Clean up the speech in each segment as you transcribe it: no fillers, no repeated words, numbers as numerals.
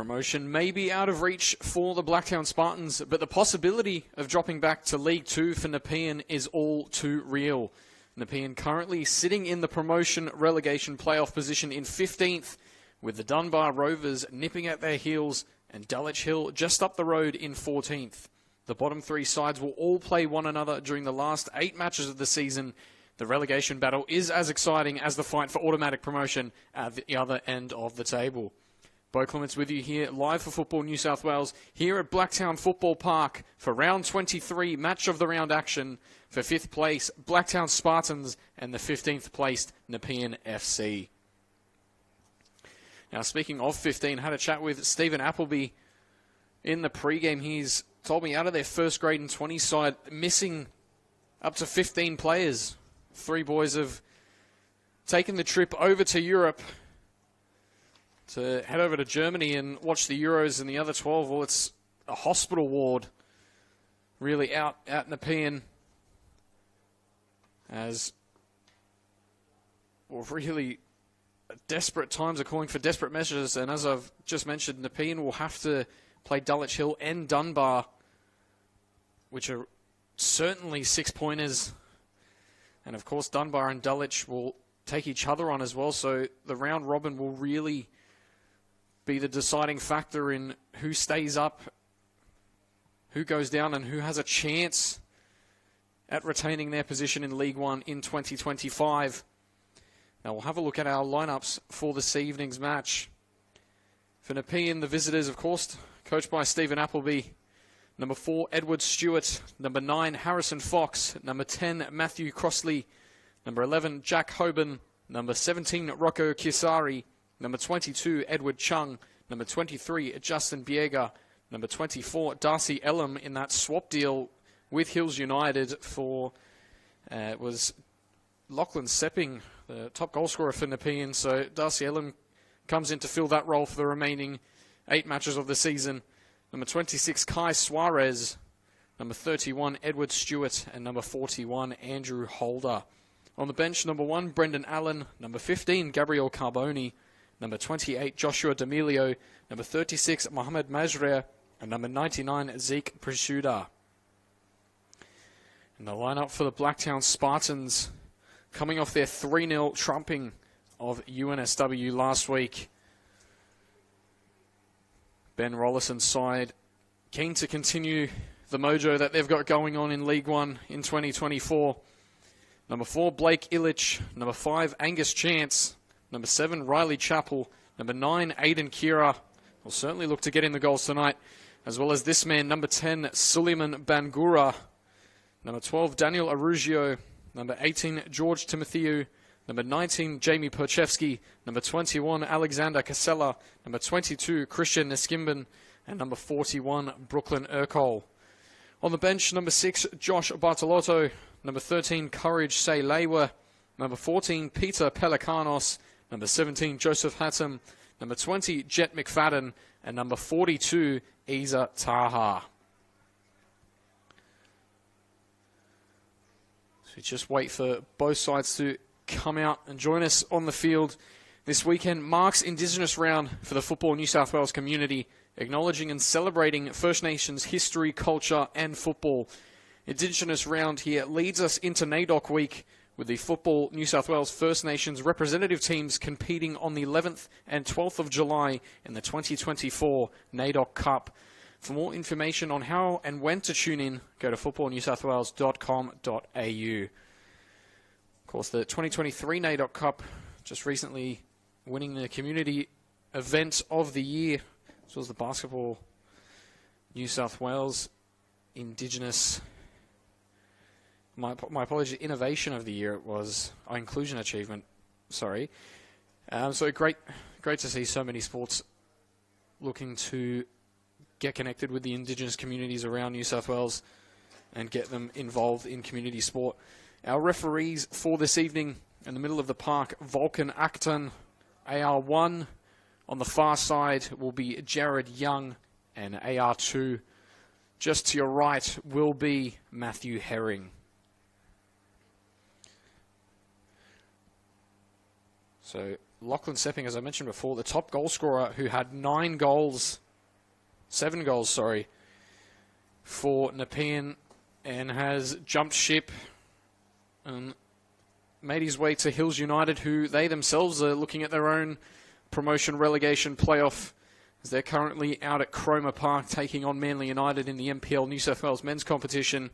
Promotion may be out of reach for the Blacktown Spartans, but the possibility of dropping back to League 2 for Nepean is all too real. Nepean currently sitting in the promotion relegation playoff position in 15th, with the Dunbar Rovers nipping at their heels and Dulwich Hill just up the road in 14th. The bottom three sides will all play one another during the last 8 matches of the season. The relegation battle is as exciting as the fight for automatic promotion at the other end of the table. Bo Clements with you here, live for Football New South Wales, here at Blacktown Football Park for round 23, match of the round action for 5th place, Blacktown Spartans, and the 15th placed Nepean FC. Now, speaking of 15, had a chat with Stephen Appleby in the pre-game. He's told me out of their first grade and 20 side, missing up to 15 players. 3 boys have taken the trip over to Europe to head over to Germany and watch the Euros, and the other 12, well, it's a hospital ward really out at Nepean, as well, really desperate times are calling for desperate measures, and as I've just mentioned, Nepean will have to play Dulwich Hill and Dunbar, which are certainly 6-pointers, and of course Dunbar and Dulwich will take each other on as well, so the round robin will really be the deciding factor in who stays up, who goes down, and who has a chance at retaining their position in League 1 in 2025. Now we'll have a look at our lineups for this evening's match. For Nepean, the visitors, of course, coached by Stephen Appleby. Number 4, Edward Stewart. Number 9, Harrison Fox. Number 10, Matthew Crossley. Number 11, Jack Hoban. Number 17, Rocco Kisari. Number 22, Edward Chung. Number 23, Justin Biega. Number 24, Darcy Elam in that swap deal with Hills United for, was Lachlan Sepping, the top goal scorer for Nepean. So Darcy Elam comes in to fill that role for the remaining 8 matches of the season. Number 26, Kai Suarez. Number 31, Edward Stewart. And number 41, Andrew Holder. On the bench, number 1, Brendan Allen. Number 15, Gabriel Carboni. Number 28, Joshua D'Amelio. Number 36, Mohamed Majrer. And number 99, Zeke Prishuda. And the lineup for the Blacktown Spartans, coming off their 3-0 trumping of UNSW last week. Ben Rollison's side keen to continue the mojo that they've got going on in League 1 in 2024. Number 4, Blake Illich. Number 5, Angus Chance. Number 7, Riley Chappell. Number 9, Aidan Kira. Will certainly look to get in the goals tonight. As well as this man, number 10, Suleiman Bangura. Number 12, Daniel Arugio. Number 18, George Timotheou. Number 19, Jamie Perchevsky. Number 21, Alexander Casella. Number 22, Christian Neskimben. And number 41, Brooklyn Urquhart. On the bench, number 6, Josh Bartolotto. Number 13, Courage Seilewa. Number 14, Peter Pelikanos. Number 17, Joseph Hatton. Number 20, Jet McFadden. And number 42, Isa Taha. So we just wait for both sides to come out and join us on the field. This weekend marks Indigenous Round for the Football New South Wales community, acknowledging and celebrating First Nations history, culture and football. Indigenous Round here leads us into NAIDOC Week, with the Football New South Wales First Nations representative teams competing on the 11th and 12th of July in the 2024 NAIDOC Cup. For more information on how and when to tune in, go to footballnewsouthwales.com.au. Of course, the 2023 NAIDOC Cup just recently winning the community event of the year, as well as the Basketball New South Wales Indigenous, my apologies, Innovation of the Year. It was Inclusion Achievement, sorry. So great to see so many sports looking to get connected with the Indigenous communities around New South Wales and get them involved in community sport. Our referees for this evening, in the middle of the park, Vulcan Acton, AR1. On the far side will be Jared Young, and AR2 just to your right will be Matthew Herring. So Lachlan Sepping, as I mentioned before, the top goal scorer who had 7 goals, for Nepean, and has jumped ship and made his way to Hills United, who they themselves are looking at their own promotion relegation playoff, as they're currently out at Cromer Park taking on Manly United in the NPL New South Wales men's competition.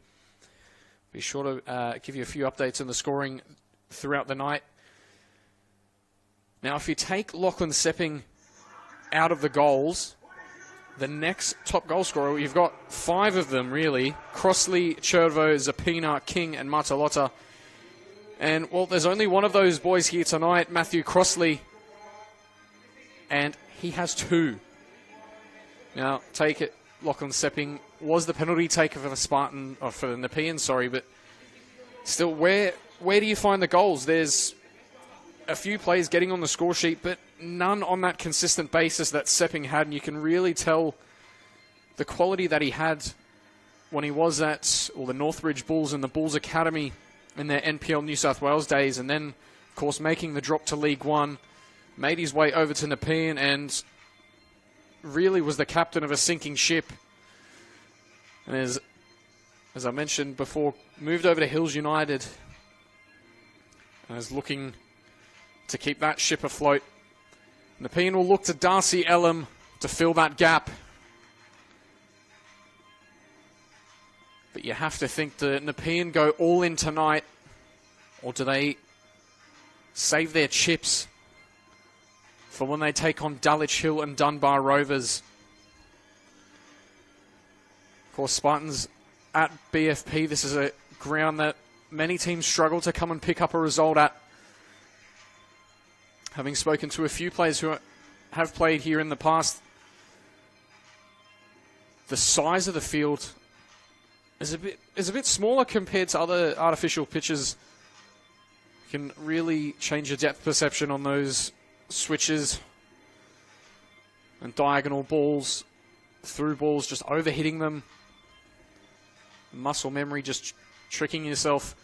Be sure to give you a few updates on the scoring throughout the night. Now, if you take Lachlan Sepping out of the goals, the next top goal scorer, you've got 5 of them, really. Crossley, Chervo, Zapina, King, and Matalotta. And, well, there's only one of those boys here tonight, Matthew Crossley, and he has 2. Now, take it, Lachlan Sepping was the penalty taker for the Spartan, or for the Nepean, sorry, but still, where do you find the goals? There's a few players getting on the score sheet, but none on that consistent basis that Sepping had, and you can really tell the quality that he had when he was at the Northridge Bulls and the Bulls Academy in their NPL New South Wales days, and then, of course, making the drop to League One, made his way over to Nepean, and really was the captain of a sinking ship. And as I mentioned before, moved over to Hills United and is looking to keep that ship afloat. Nepean will look to Darcy Ellum to fill that gap. But you have to think, that Nepean go all in tonight, or do they save their chips for when they take on Dulwich Hill and Dunbar Rovers? Of course, Spartans at BFP. This is a ground that many teams struggle to come and pick up a result at. Having spoken to a few players who have played here in the past, the size of the field is a bit smaller compared to other artificial pitches. Can really change your depth perception on those switches and diagonal balls, through balls, just overhitting them. Muscle memory, just tricking yourself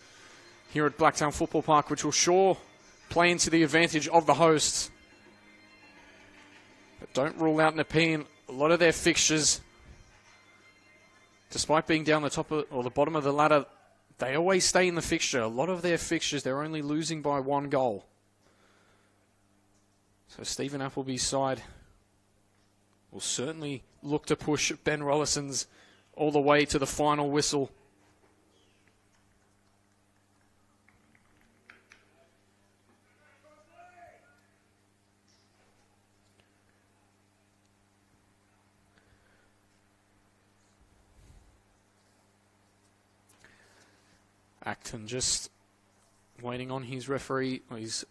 here at Blacktown Football Park, which will sure play into the advantage of the hosts. But don't rule out Nepean. A lot of their fixtures, despite being down the top of, or the bottom of the ladder, they always stay in the fixture. A lot of their fixtures, they're only losing by 1 goal. So Stephen Appleby's side will certainly look to push Ben Rollison's all the way to the final whistle. Acton just waiting on his referee, or his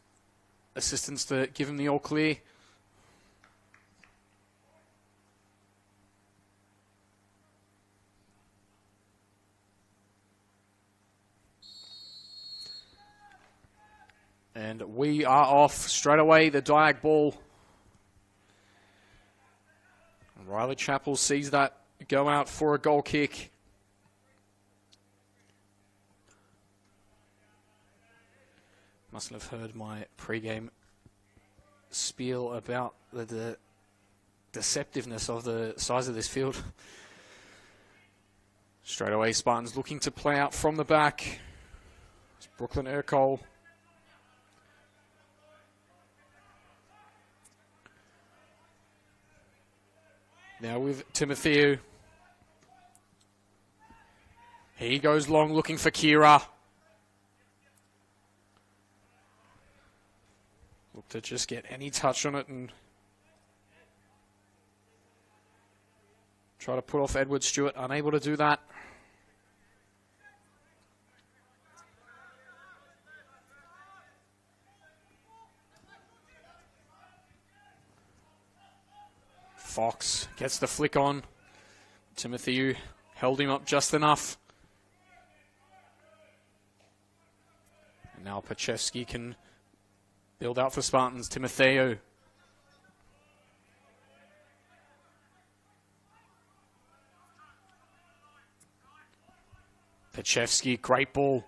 assistants, to give him the all clear. And we are off straight away. The diag ball. Riley Chappell sees that go out for a goal kick. Mustn't have heard my pre-game spiel about the deceptiveness of the size of this field. Straight away, Spartans looking to play out from the back. It's Brooklyn Ercole. Now with Timotheo. He goes long looking for Kira. Look to just get any touch on it and try to put off Edward Stewart. Unable to do that. Fox gets the flick on. Timotheo held him up just enough. And now Pachevsky can build out for Spartans. Timotheo. Pachevsky, great ball.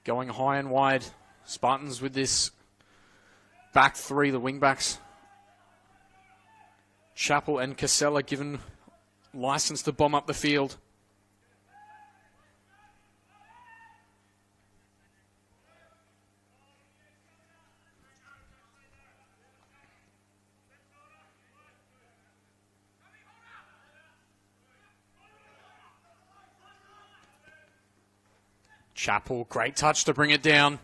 Going high and wide. Spartans with this back three, the wing backs. Chappell and Casella given license to bomb up the field. Chappell, great touch to bring it down.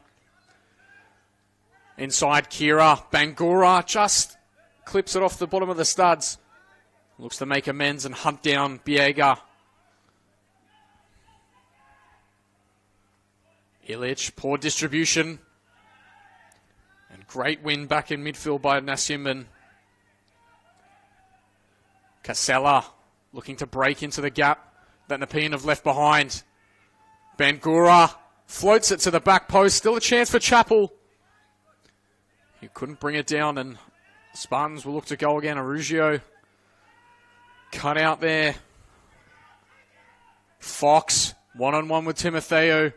Inside Kira, Bangura just clips it off the bottom of the studs. Looks to make amends and hunt down Biega. Ilic, poor distribution. And great win back in midfield by Nasimban. Casella looking to break into the gap that Nepean have left behind. Bangura floats it to the back post. Still a chance for Chappell. He couldn't bring it down, and Spartans will look to go again. Arugio cut out there. Fox, one-on-one with Timotheo.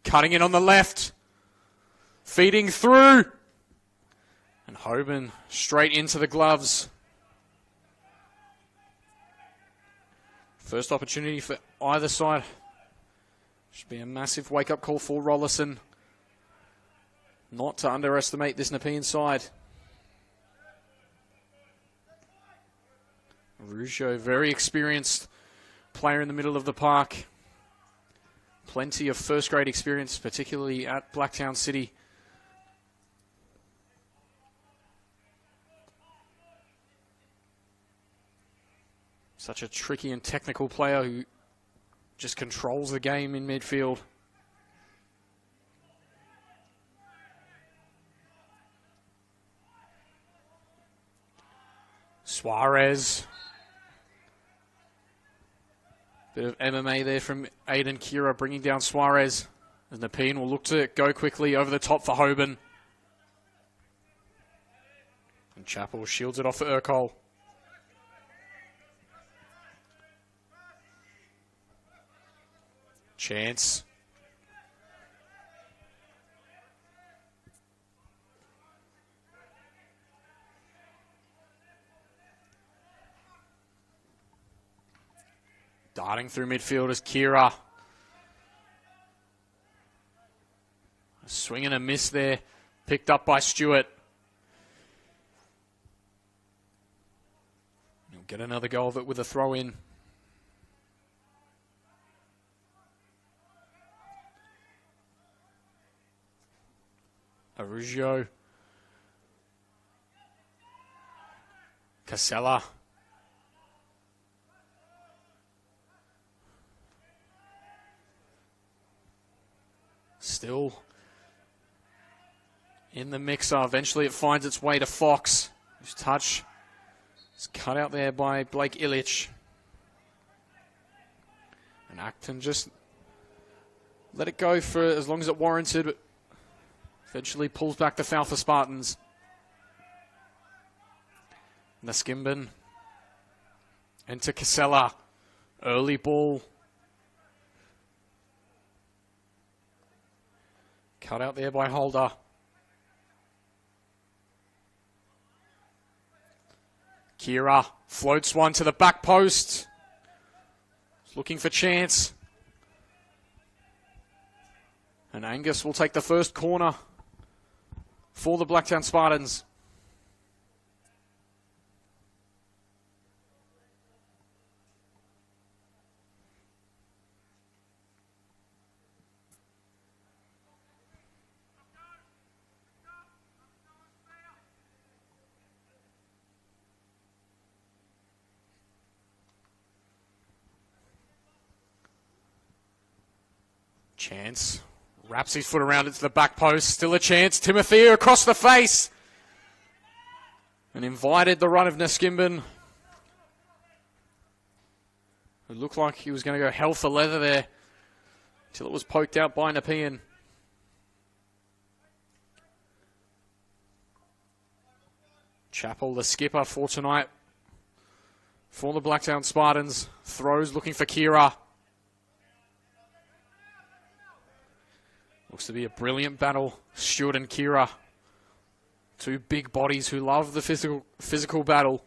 Cutting in on the left. Feeding through. And Hoban straight into the gloves. First opportunity for either side. Should be a massive wake-up call for Rollerson. Not to underestimate this Nepean side. Arugio, very experienced player in the middle of the park. Plenty of first-grade experience, particularly at Blacktown City. Such a tricky and technical player who just controls the game in midfield. Suarez. Bit of MMA there from Aiden Kira, bringing down Suarez. As Nepean will look to go quickly over the top for Hoban. And Chappell shields it off for Urkel. Chance. Darting through midfield is Kira. A swing and a miss there. Picked up by Stewart. He'll get another go of it with a throw in. Arugio. Casella. Still in the mixer. Eventually it finds its way to Fox, whose touch is cut out there by Blake Ilic. And Acton just let it go for as long as it warranted, but eventually pulls back the foul for Spartans. Naskimban. Enter Casella. Early ball. Cut out there by Holder. Kira floats one to the back post. Looking for chance. And Angus will take the first corner for the Blacktown Spartans. Chance. Wraps his foot around it to the back post. Still a chance. Timotheo across the face. And invited the run of Naskimban. It looked like he was going to go hell for leather there. Until it was poked out by Nepean. Chappell, the skipper for tonight. For the Blacktown Spartans. Throws looking for Kira. Looks to be a brilliant battle. Stuart and Kira. Two big bodies who love the physical battle.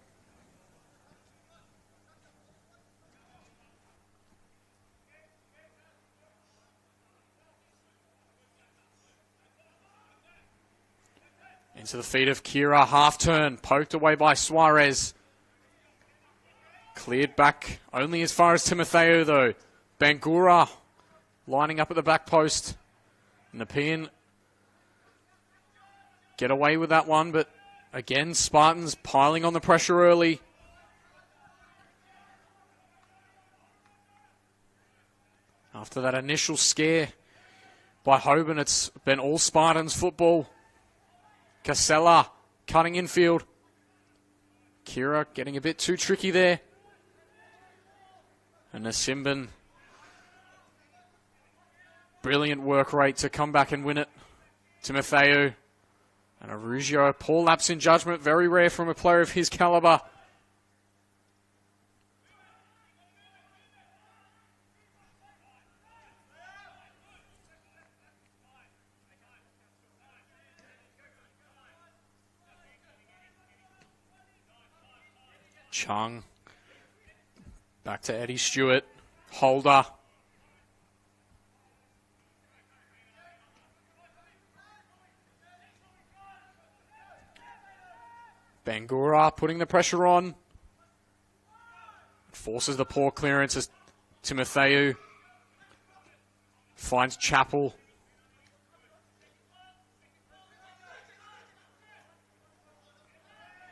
Into the feet of Kira. Half turn. Poked away by Suarez. Cleared back only as far as Timotheo though. Bangura lining up at the back post. Nepean get away with that one, but again, Spartans piling on the pressure early. After that initial scare by Hoban, it's been all Spartans football. Casella cutting infield. Kira getting a bit too tricky there. And Nasimbin, brilliant work rate to come back and win it. Timotheo and Arugio, poor lapse in judgment, very rare from a player of his caliber. Chung, back to Eddie Stewart, Holder. Bangura putting the pressure on. Forces the poor clearance as Timotheo finds Chappell.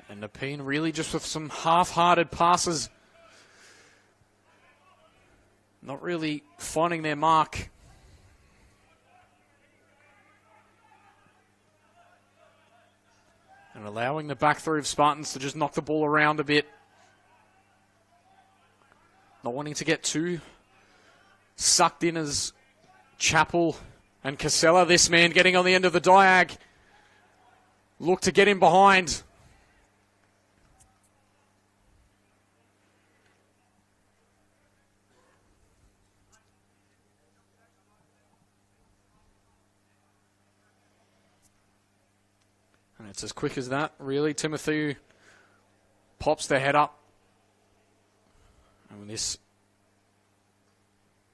And Nepean really just with some half-hearted passes. Not really finding their mark. And allowing the back three of Spartans to just knock the ball around a bit. Not wanting to get too sucked in as Chappell and Casella. This man getting on the end of the diag. Look to get in behind. And it's as quick as that, really. Timothy pops their head up. And with this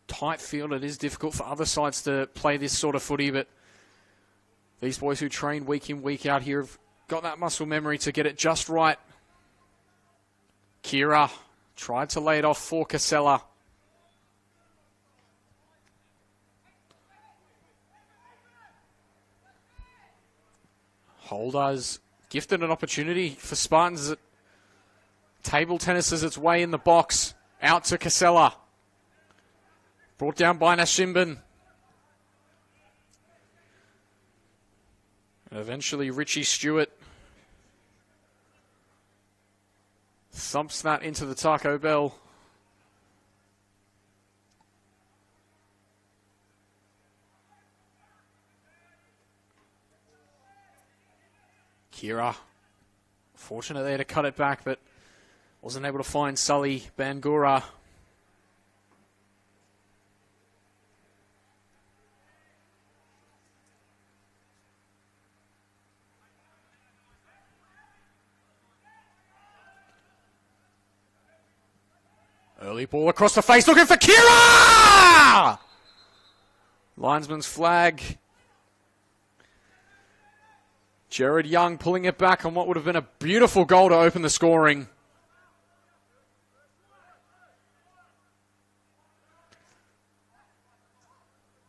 tight field, it is difficult for other sides to play this sort of footy, but these boys who train week in, week out here have got that muscle memory to get it just right. Kira tried to lay it off for Casella. Holder's gifted an opportunity for Spartans. Table tennis as its way in the box. Out to Casella. Brought down by Nasimbin. And eventually Richie Stewart thumps that into the Taco Bell. Kira, fortunate there to cut it back, but wasn't able to find Sully Bangura. Early ball across the face, looking for Kira! Linesman's flag. Jared Young pulling it back on what would have been a beautiful goal to open the scoring.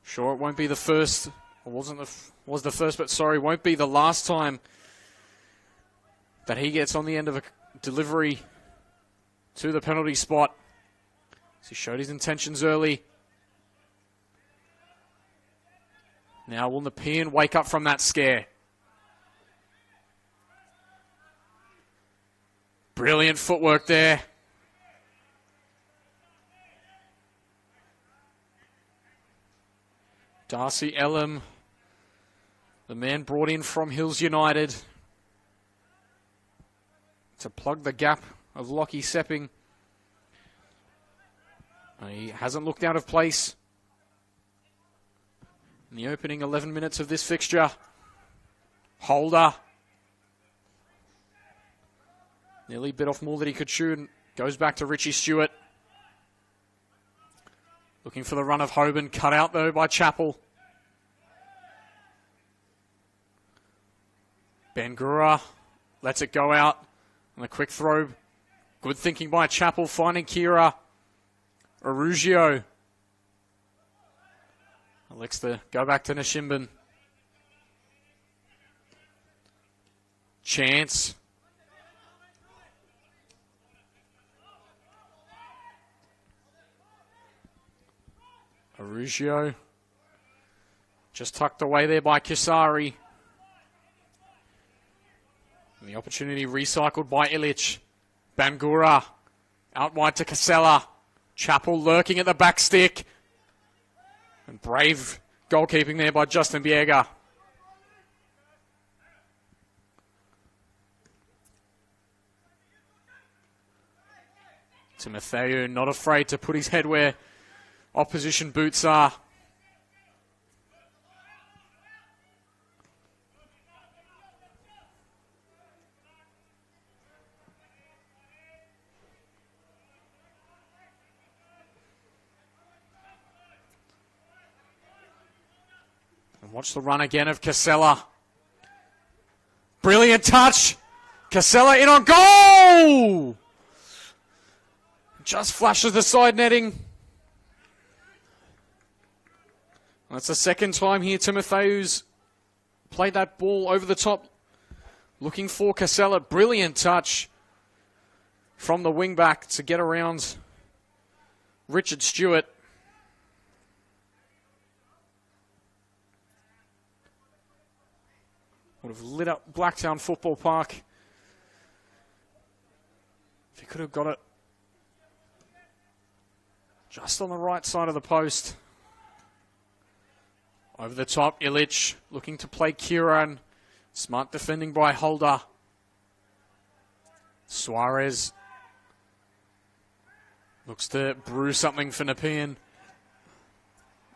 Sure, it won't be the first. It was the first, but sorry, won't be the last time that he gets on the end of a delivery to the penalty spot. So he showed his intentions early. Now will Nepean wake up from that scare? Brilliant footwork there. Darcy Elam, the man brought in from Hills United to plug the gap of Lockie Sepping. He hasn't looked out of place. in the opening 11 minutes of this fixture. Holder. Nearly bit off more than he could chew and goes back to Richie Stewart. Looking for the run of Hoban, cut out though by Chappell. Bangura lets it go out. And a quick throw. Good thinking by Chappell, finding Kira. Arugio. Elects to go back to Nishimbin. Chance. Arugio. Just tucked away there by Kisari. And the opportunity recycled by Illich. Bangura. Out wide to Casella. Chappell lurking at the back stick. And brave goalkeeping there by Justin Biega. Timotheu not afraid to put his head where opposition boots are. And watch the run again of Casella. Brilliant touch. Casella in on goal! Just flashes the side netting. That's the second time here Timotheu's played that ball over the top. Looking for Casella. Brilliant touch from the wing back to get around Richard Stewart. Would have lit up Blacktown Football Park if he could have got it just on the right side of the post. Over the top, Illich looking to play Kieran. Smart defending by Holder. Suarez looks to brew something for Nepean.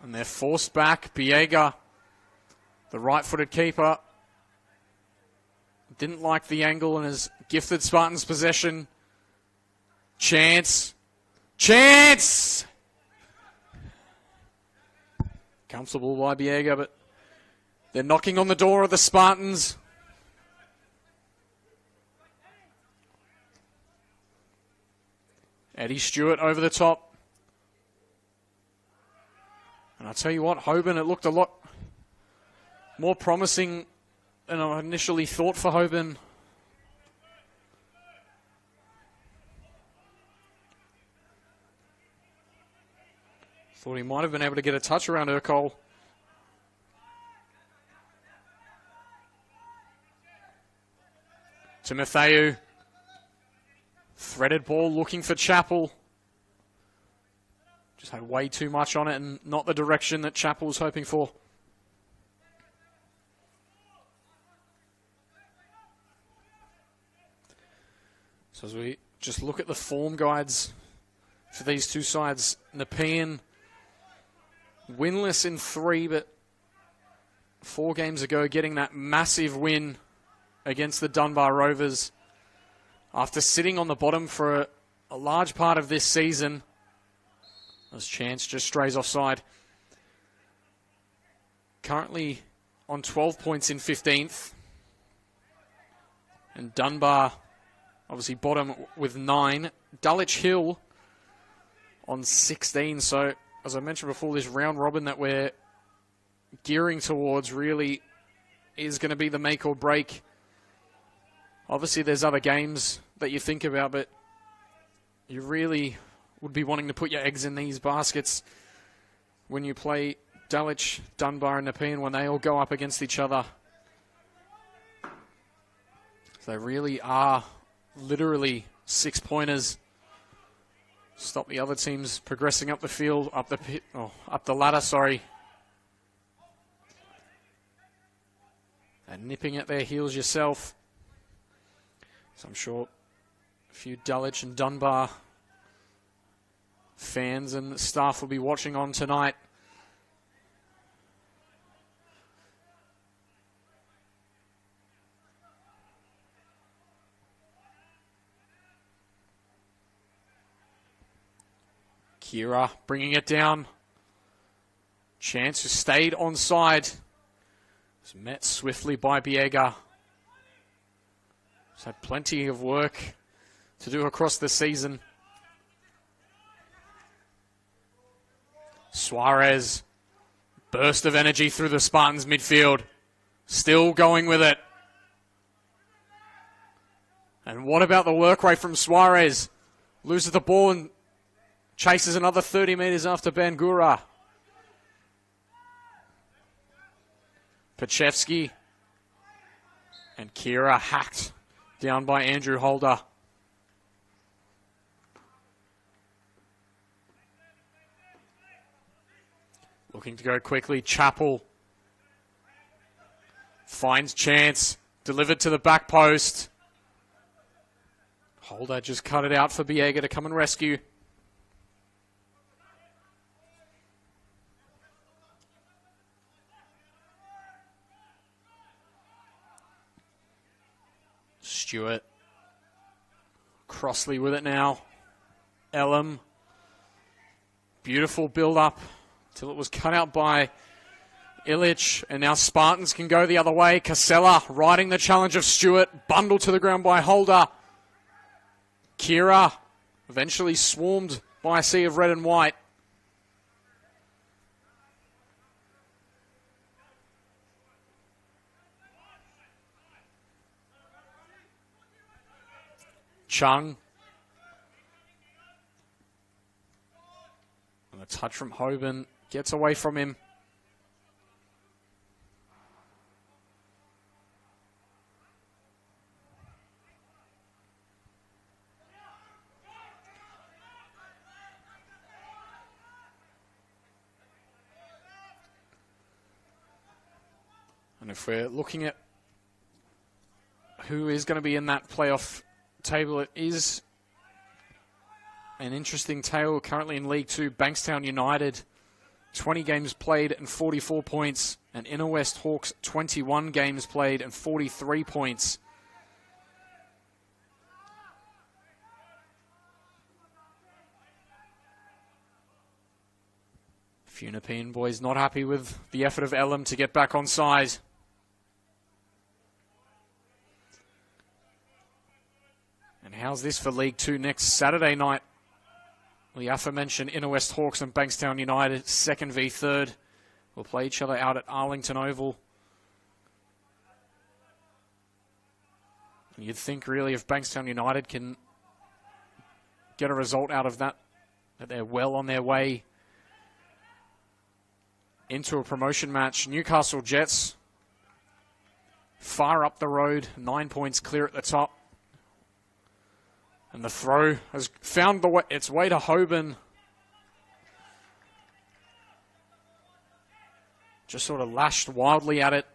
And they're forced back. Biega, the right-footed keeper, didn't like the angle and has gifted Spartans possession. Chance. Chance! Comfortable by Biega, but they're knocking on the door of the Spartans. Eddie Stewart over the top. And I'll tell you what, Hoban, it looked a lot more promising than I initially thought for Hoban. Thought he might have been able to get a touch around Urkel. Timotheu. Threaded ball looking for Chappell. Just had way too much on it and not the direction that Chappell was hoping for. So as we just look at the form guides for these two sides, Nepean winless in 3, but 4 games ago getting that massive win against the Dunbar Rovers after sitting on the bottom for a large part of this season. As Chance just strays offside. Currently on 12 points in 15th. And Dunbar obviously bottom with 9. Dulwich Hill on 16. So, as I mentioned before, this round robin that we're gearing towards really is going to be the make or break. Obviously, there's other games that you think about, but you really would be wanting to put your eggs in these baskets when you play Dulwich, Dunbar, and Nepean when they all go up against each other. So they really are literally 6-pointers. Stop the other teams progressing up the field, up the ladder, sorry. And nipping at their heels yourself. So I'm sure a few Dulwich and Dunbar fans and staff will be watching on tonight. Kira bringing it down. Chance, who stayed onside, was met swiftly by Biega. He's had plenty of work to do across the season. Suarez, burst of energy through the Spartans midfield. Still going with it. And what about the work rate from Suarez? Loses the ball and chases another 30 metres after Bangura. Pachevsky and Kira hacked down by Andrew Holder. Looking to go quickly, Chappell finds Chance, delivered to the back post. Holder just cut it out for Biega to come and rescue. Stewart. Crossley with it now. Elam. Beautiful build-up till it was cut out by Illich. And now Spartans can go the other way. Casella riding the challenge of Stewart. Bundled to the ground by Holder. Kira eventually swarmed by a sea of red and white. Chung. And a touch from Hoban gets away from him. And if we're looking at who is going to be in that playoff table, it is an interesting tale. Currently in League 2, Bankstown United, 20 games played and 44 points. And Inner West Hawks, 21 games played and 43 points. Few Nepean boys not happy with the effort of Elam to get back on side. And how's this for League 2 next Saturday night? The aforementioned Inner West Hawks and Bankstown United, 2nd v 3rd, will play each other out at Arlington Oval. And you'd think really if Bankstown United can get a result out of that, that they're well on their way into a promotion match. Newcastle Jets, far up the road, 9 points clear at the top. And the throw has found its way to Hoban. Just sort of lashed wildly at it.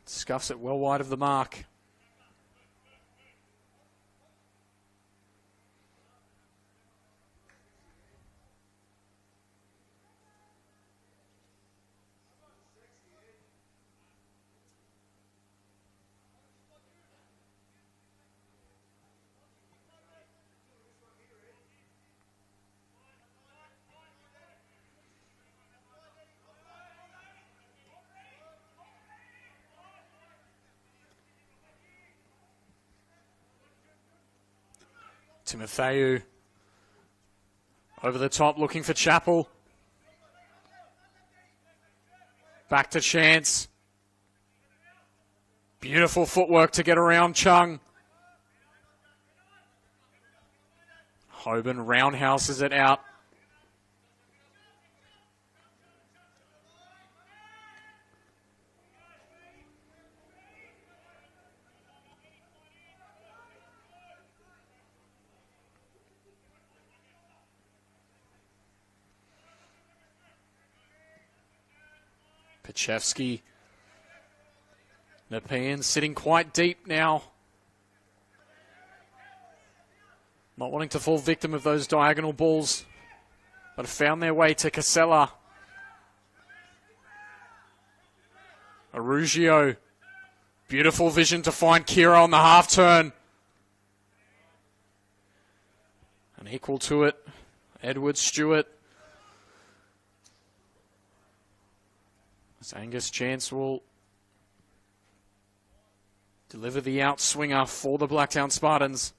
Scuffs it well wide of the mark. Timotheu over the top looking for Chappell. Back to Chance. Beautiful footwork to get around Chung. Hoban roundhouses it out. Pachevsky. Nepean sitting quite deep now. Not wanting to fall victim of those diagonal balls, but have found their way to Casella. Arugio. Beautiful vision to find Kira on the half turn. And equal to it Edward Stewart. As Angus Chance will deliver the outswinger for the Blacktown Spartans.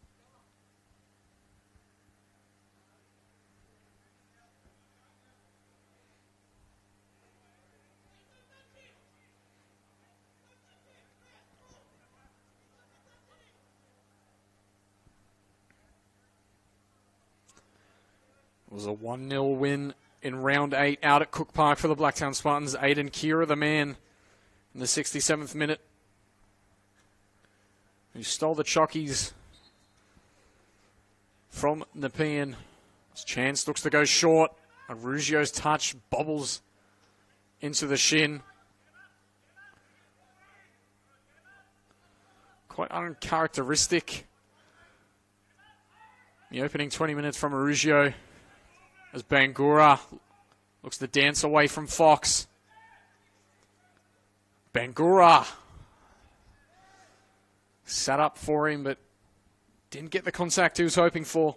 It was a 1-0 win in round 8 out at Cook Park for the Blacktown Spartans. Aidan Kira, the man, in the 67th minute, who stole the chockies from Nepean. His chance looks to go short. Arugio's touch bobbles into the shin. Quite uncharacteristic. The opening 20 minutes from Arugio, as Bangura looks to dance away from Fox. Bangura sat up for him, but didn't get the contact he was hoping for.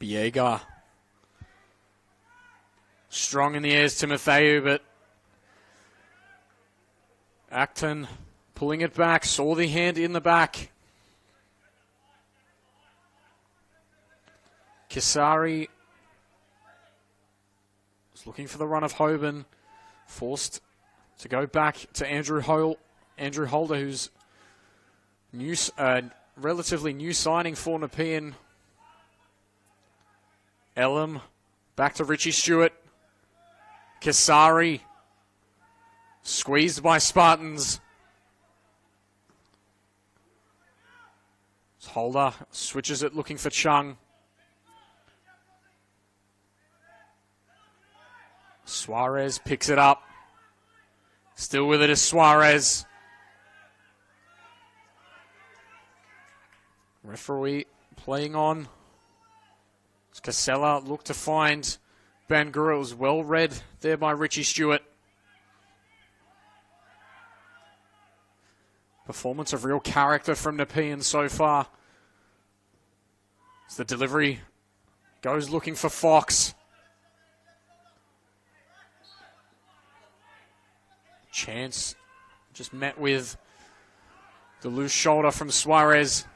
Biega. Strong in the airs, Timotheu, but Acton pulling it back, saw the hand in the back. Kisari was looking for the run of Hoban, forced to go back to Andrew Holder, who's relatively new signing for Nepean. Elam back to Richie Stewart. Kisari squeezed by Spartans. Holder switches it, looking for Chung. Suarez picks it up. Still with it is Suarez. Referee playing on. Casella looked to find Bangura. It was well read there by Richie Stewart. Performance of real character from Nepean so far. As the delivery goes looking for Fox. Chance just met with the loose shoulder from Suarez.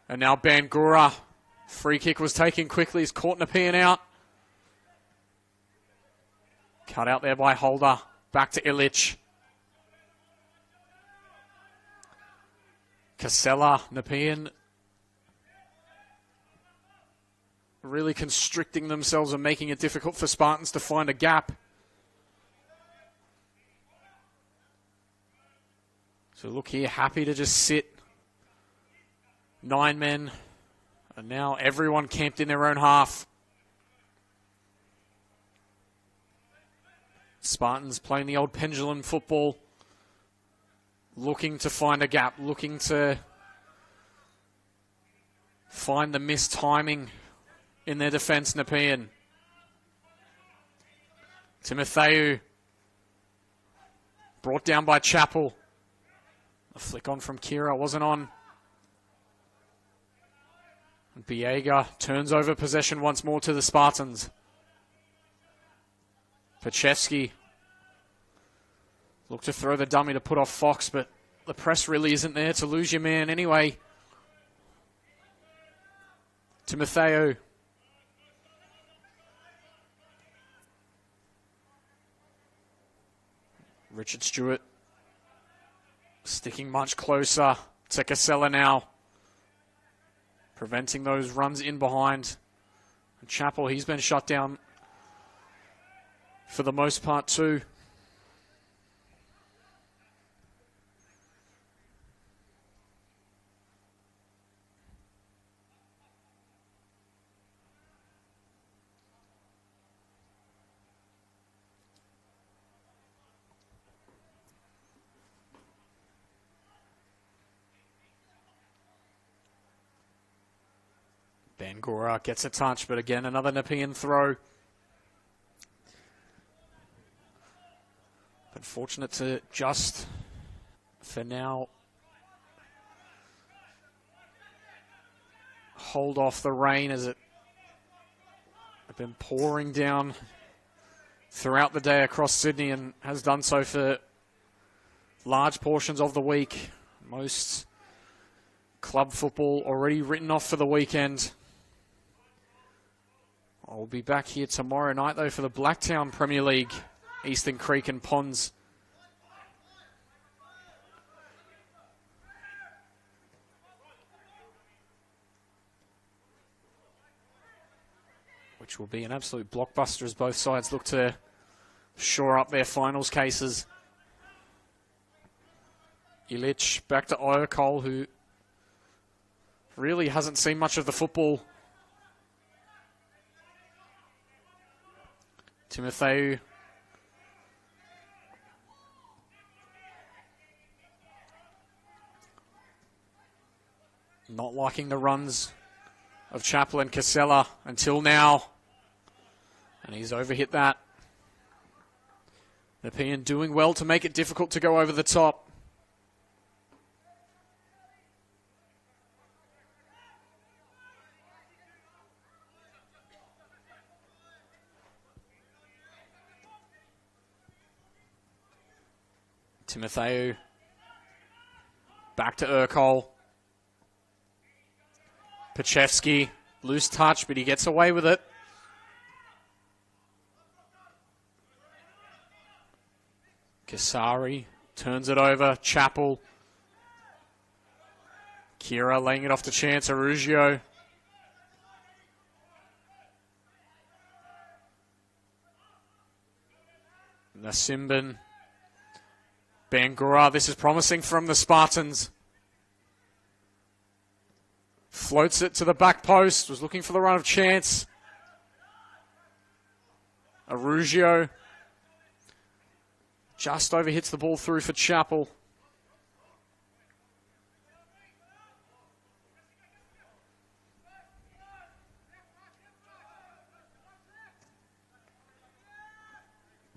And now Bangura. Free kick was taken quickly. He's caught Nepean out. Cut out there by Holder. Back to Illich. Casella, Nepean really constricting themselves and making it difficult for Spartans to find a gap. So look here, happy to just sit. 9 men. And now everyone camped in their own half. Spartans playing the old pendulum football. Looking to find a gap. Looking to find the missed timing in their defence, Nepean. Timotheu. Brought down by Chappell. A flick on from Kira. Wasn't on. Biega turns over possession once more to the Spartans. Pachevsky looked to throw the dummy to put off Fox, but the press really isn't there to lose your man anyway. Timotheu. Richard Stewart sticking much closer to Casella now. Preventing those runs in behind. And Chappell, he's been shut down for the most part too. Bangura gets a touch, but again, another Nepean throw. But fortunate to just, for now, hold off the rain as it had been pouring down throughout the day across Sydney and has done so for large portions of the week. Most club football already written off for the weekend. I'll be back here tomorrow night, though, for the Blacktown Premier League, Eastern Creek and Ponds. Which will be an absolute blockbuster as both sides look to shore up their finals cases. Illich back to Iocole, who really hasn't seen much of the football. Timotheu. Not liking the runs of Chappell and Casella until now. And he's overhit that. Nepean doing well to make it difficult to go over the top. Timotheu back to Urkel. Pachevsky, loose touch, but he gets away with it. Kasari turns it over. Chappell. Kira laying it off to Chance. Arugio. Nasimbin. Bangura. This is promising from the Spartans. Floats it to the back post. Was looking for the run of Chance. Arugio. Just overhits the ball through for Chappell.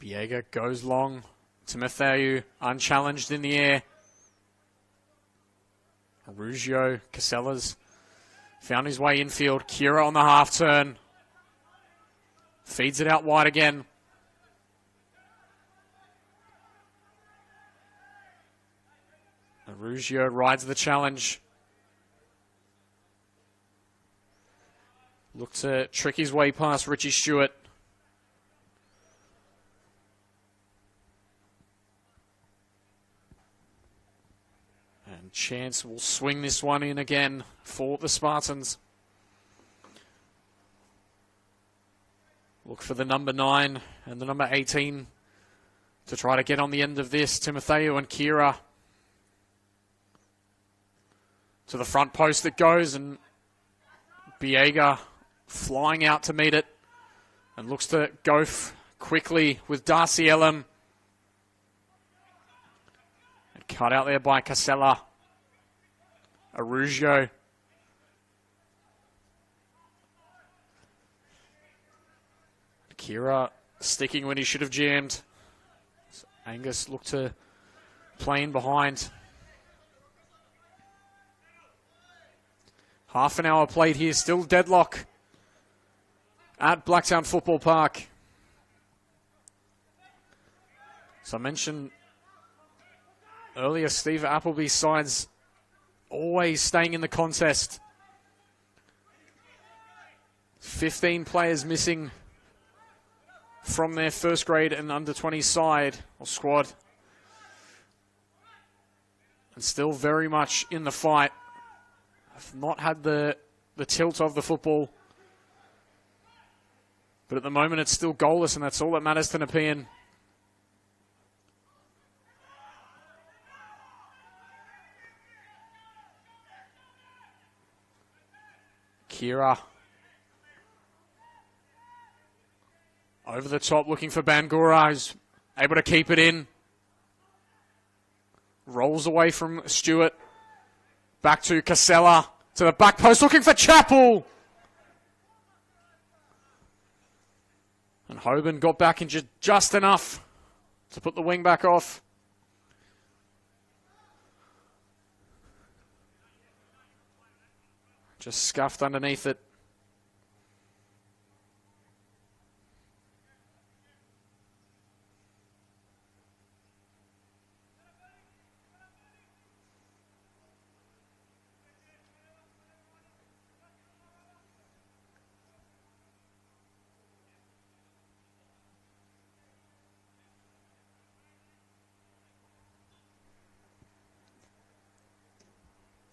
Biega goes long. Timotheu unchallenged in the air. Arugio, Casellas found his way infield. Kira on the half turn. Feeds it out wide again. Arugio rides the challenge. Looked to trick his way past Richie Stewart. And Chance will swing this one in again for the Spartans. Look for the number 9 and the number 18 to try to get on the end of this. Timotheu and Kira. To the front post it goes, and Biega flying out to meet it. And looks to go quickly with Darcy Elam. And cut out there by Casella. Arugio. Kira sticking when he should have jammed. So Angus looked to play in behind. Half an hour played here, still deadlock at Blacktown Football Park. So I mentioned earlier, Steve Appleby's sides always staying in the contest. 15 players missing from their first grade and under 20 side or squad. And still very much in the fight. Have not had the tilt of the football. But at the moment it's still goalless, and that's all that matters to Nepean. Kira. Over the top looking for Bangura, who's able to keep it in. Rolls away from Stewart. Back to Casella, to the back post, looking for Chappell. And Hoban got back in just enough to put the wing back off. Just scuffed underneath it.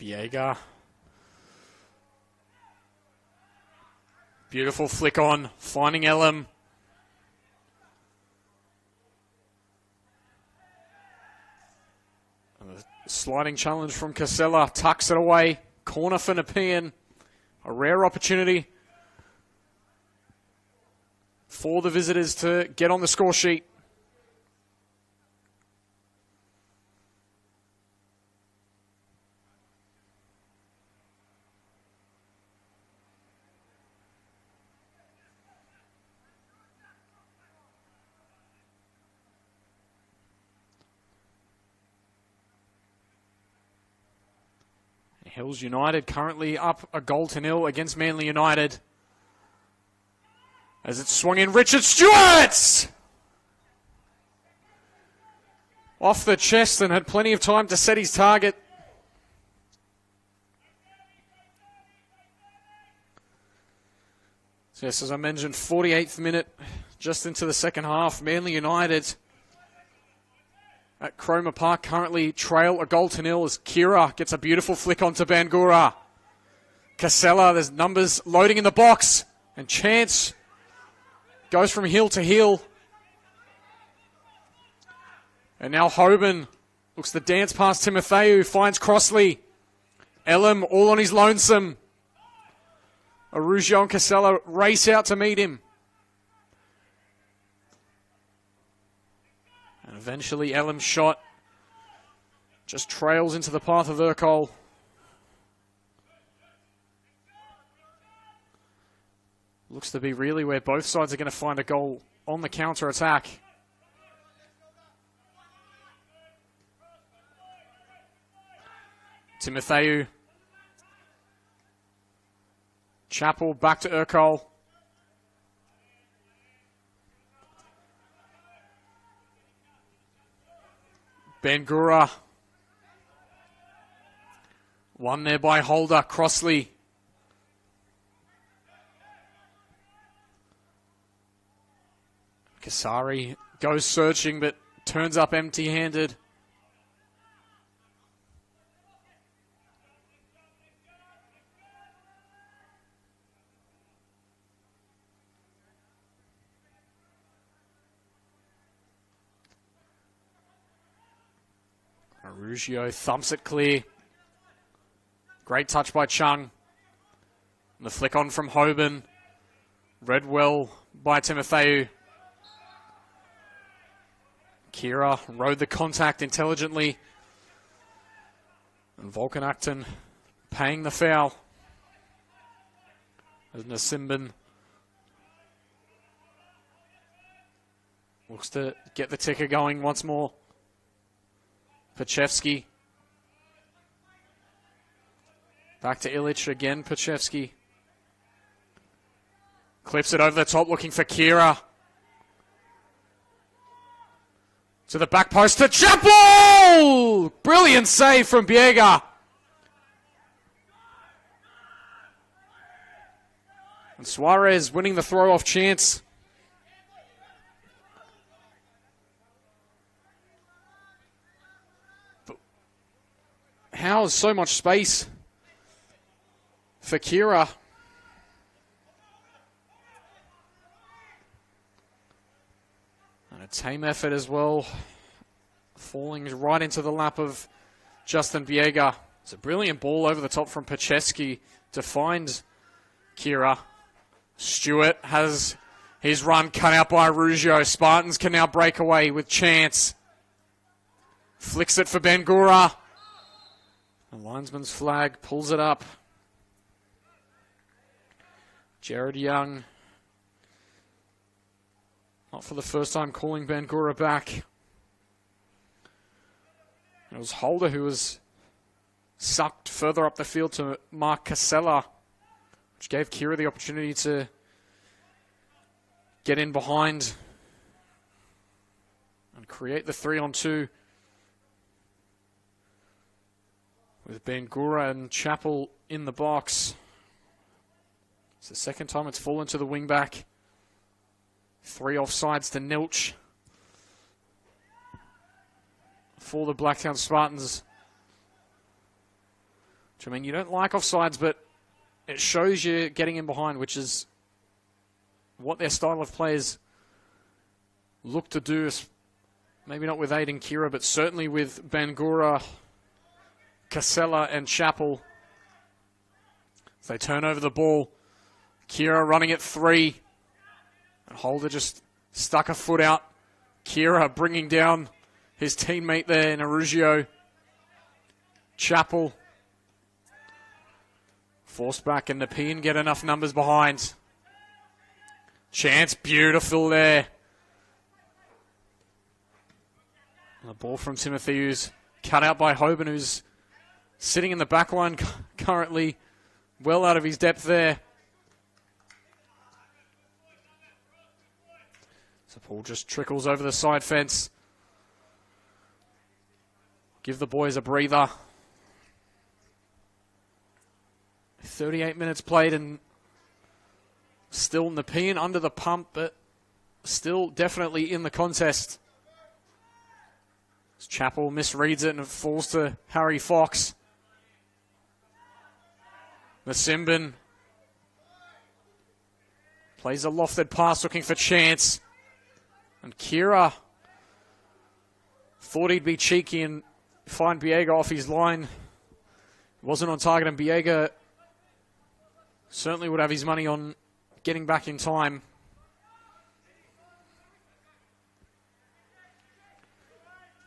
Viega. Beautiful flick on, finding Elam. And the sliding challenge from Casella tucks it away. Corner for Nepean. A rare opportunity for the visitors to get on the score sheet. Hills United currently up a 1-0 against Manly United. As it's swung in, Richard Stewart! Off the chest and had plenty of time to set his target. So yes, as I mentioned, 48th minute, just into the second half. Manly United at Cromer Park currently trail a 0-0 as Kira gets a beautiful flick onto Bangura. Casella, there's numbers loading in the box. And Chance goes from heel to heel. And now Hoban looks to dance past Timotheu, finds Crossley. Elam all on his lonesome. Arugio and Casella race out to meet him. And eventually Elam's shot just trails into the path of Urkel. Looks to be really where both sides are going to find a goal on the counter-attack. Timotheu. Chappell back to Urkel. Bangura. One there by Holder. Crossley. Kasari goes searching but turns up empty-handed. Arugio thumps it clear. Great touch by Chung. And the flick on from Hoban. Read well by Timotheu. Kira rode the contact intelligently. And Volkanakton paying the foul. As Nasimbin looks to get the ticker going once more. Pachevsky. Back to Illich again, Pachevsky. Clips it over the top looking for Kira. To the back post to Chappell! Brilliant save from Biega. And Suarez winning the throw-off chance. But how is so much space for Kira? And a team effort as well. Falling right into the lap of Justin Biega. It's a brilliant ball over the top from Pachevsky to find Kira. Stewart has his run cut out by Arugio. Spartans can now break away with chance. Flicks it for Bangura. The linesman's flag pulls it up. Jared Young Not for the first time calling Bangura back. It was Holder who was sucked further up the field to Mark Casella, which gave Kira the opportunity to get in behind and create the 3-on-2 with Bangura and Chappell in the box. It's the second time it's fallen to the wing-back. 3 offsides to Nilch for the Blacktown Spartans. Which, I mean, you don't like offsides, but it shows you getting in behind, which is what their style of players look to do. Maybe not with Aiden Kira, but certainly with Bangura, Casella, and Chappell. As they turn over the ball, Kira running at 3. And Holder just stuck a foot out. Kira bringing down his teammate there in Arugio. Chappell forced back, and Nepean get enough numbers behind. Chance, beautiful there. And the ball from Timothy, who's cut out by Hoban, who's sitting in the back line currently, well out of his depth there. So Paul just trickles over the side fence. Give the boys a breather. 38 minutes played, and still Nepean under the pump, but still definitely in the contest. As Chappell misreads it and it falls to Harry Fox. Nasimbin plays a lofted pass looking for Chance. And Kira thought he'd be cheeky and find Biega off his line. Wasn't on target, and Biega certainly would have his money on getting back in time.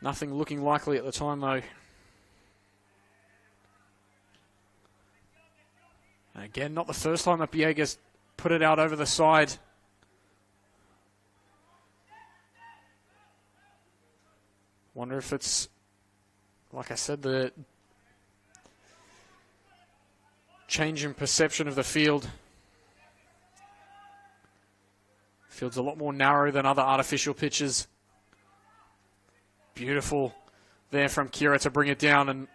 Nothing looking likely at the time, though. And again, not the first time that Biega's put it out over the side. Wonder if it's, like I said, the change in perception of the field. Field's a lot more narrow than other artificial pitches. Beautiful there from Kira to bring it down, and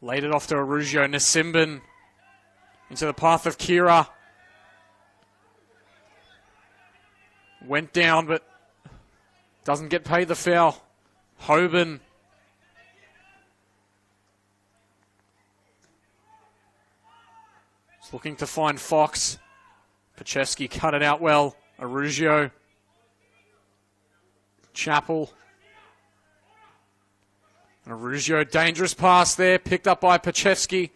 laid it off to Arugio. Nasimbin into the path of Kira. Went down, but doesn't get paid the foul. Hoban. Just looking to find Fox. Pachevsky cut it out well. Arugio. Chappell. And Arugio, dangerous pass there, picked up by Pachevsky.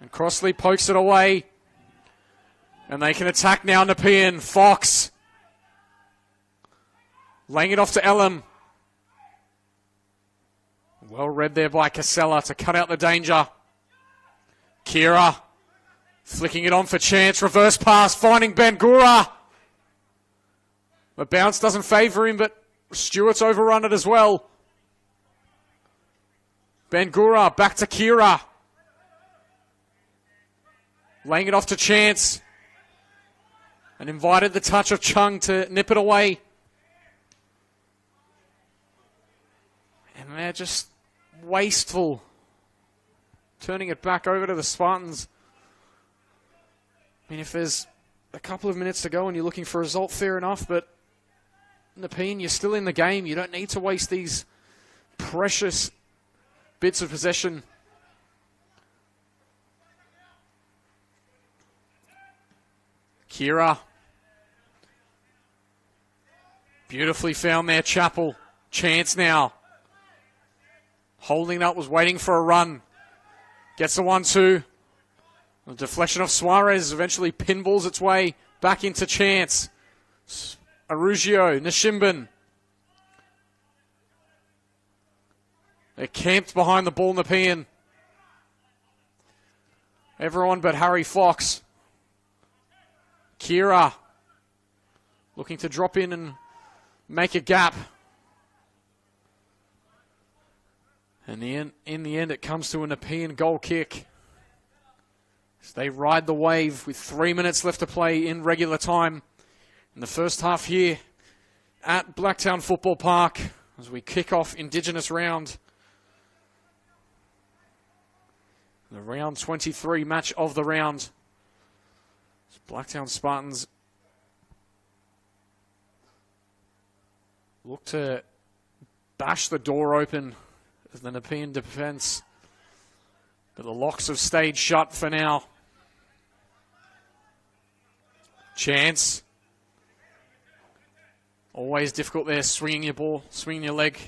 And Crossley pokes it away. And they can attack now, Nepean. Fox. Laying it off to Elam. Well read there by Casella to cut out the danger. Kira. Flicking it on for Chance. Reverse pass, finding Bangura. The bounce doesn't favour him, but Stewart's overrun it as well. Bangura back to Kira. Laying it off to Chance. And invited the touch of Chung to nip it away. And they're just wasteful. Turning it back over to the Spartans. I mean, if there's a couple of minutes to go and you're looking for a result, fair enough, but Nepean, you're still in the game. You don't need to waste these precious bits of possession. Kira. Beautifully found there, Chappell. Chance now. Holding up, was waiting for a run. Gets the 1-2. The deflection of Suarez eventually pinballs its way back into Chance. Arugio, Nasimbin. They're camped behind the ball, Nepean. Everyone but Harry Fox. Kira looking to drop in and make a gap. And in the end, it comes to a Nepean goal kick. As they ride the wave with 3 minutes left to play in regular time in the first half here at Blacktown Football Park as we kick off Indigenous round. The round 23 match of the round. Blacktown Spartans look to bash the door open of the Nepean defense, but the locks have stayed shut for now. Chance. Always difficult there, swinging your ball, swinging your leg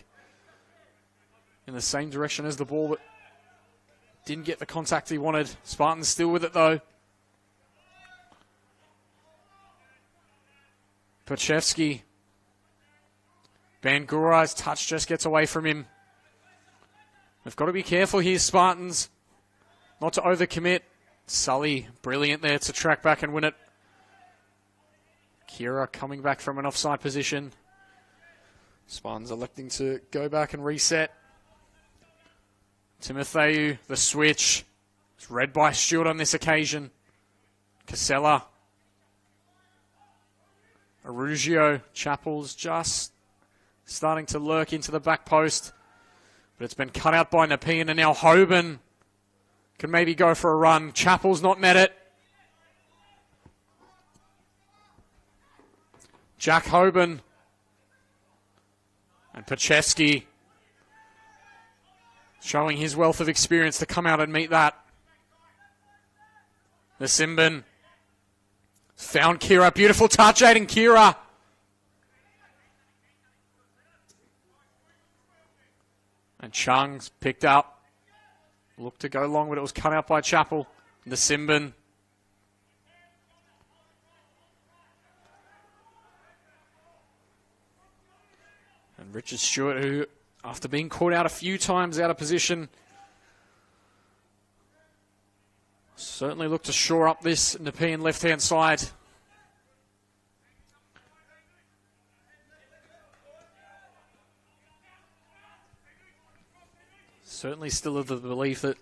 in the same direction as the ball, but didn't get the contact he wanted. Spartans still with it though. Pachevsky. Bangura's touch just gets away from him. We've got to be careful here, Spartans, not to overcommit. Sully, brilliant there to track back and win it. Kira coming back from an offside position. Spartans electing to go back and reset. Timotheu, the switch. It's read by Stewart on this occasion. Casella. Arugio. Chappell's just starting to lurk into the back post. But it's been cut out by Nepean, and now Hoban can maybe go for a run. Chappell's not met it. Jack Hoban and Pachevsky showing his wealth of experience to come out and meet that. The Simbin found Kira. Beautiful touch, Aiden Kira. And Chung's picked up. Looked to go long, but it was cut out by Chappell. The Simbin. And Richard Stewart, who, after being caught out a few times out of position, certainly looked to shore up this Nepean left-hand side. Certainly still of the belief that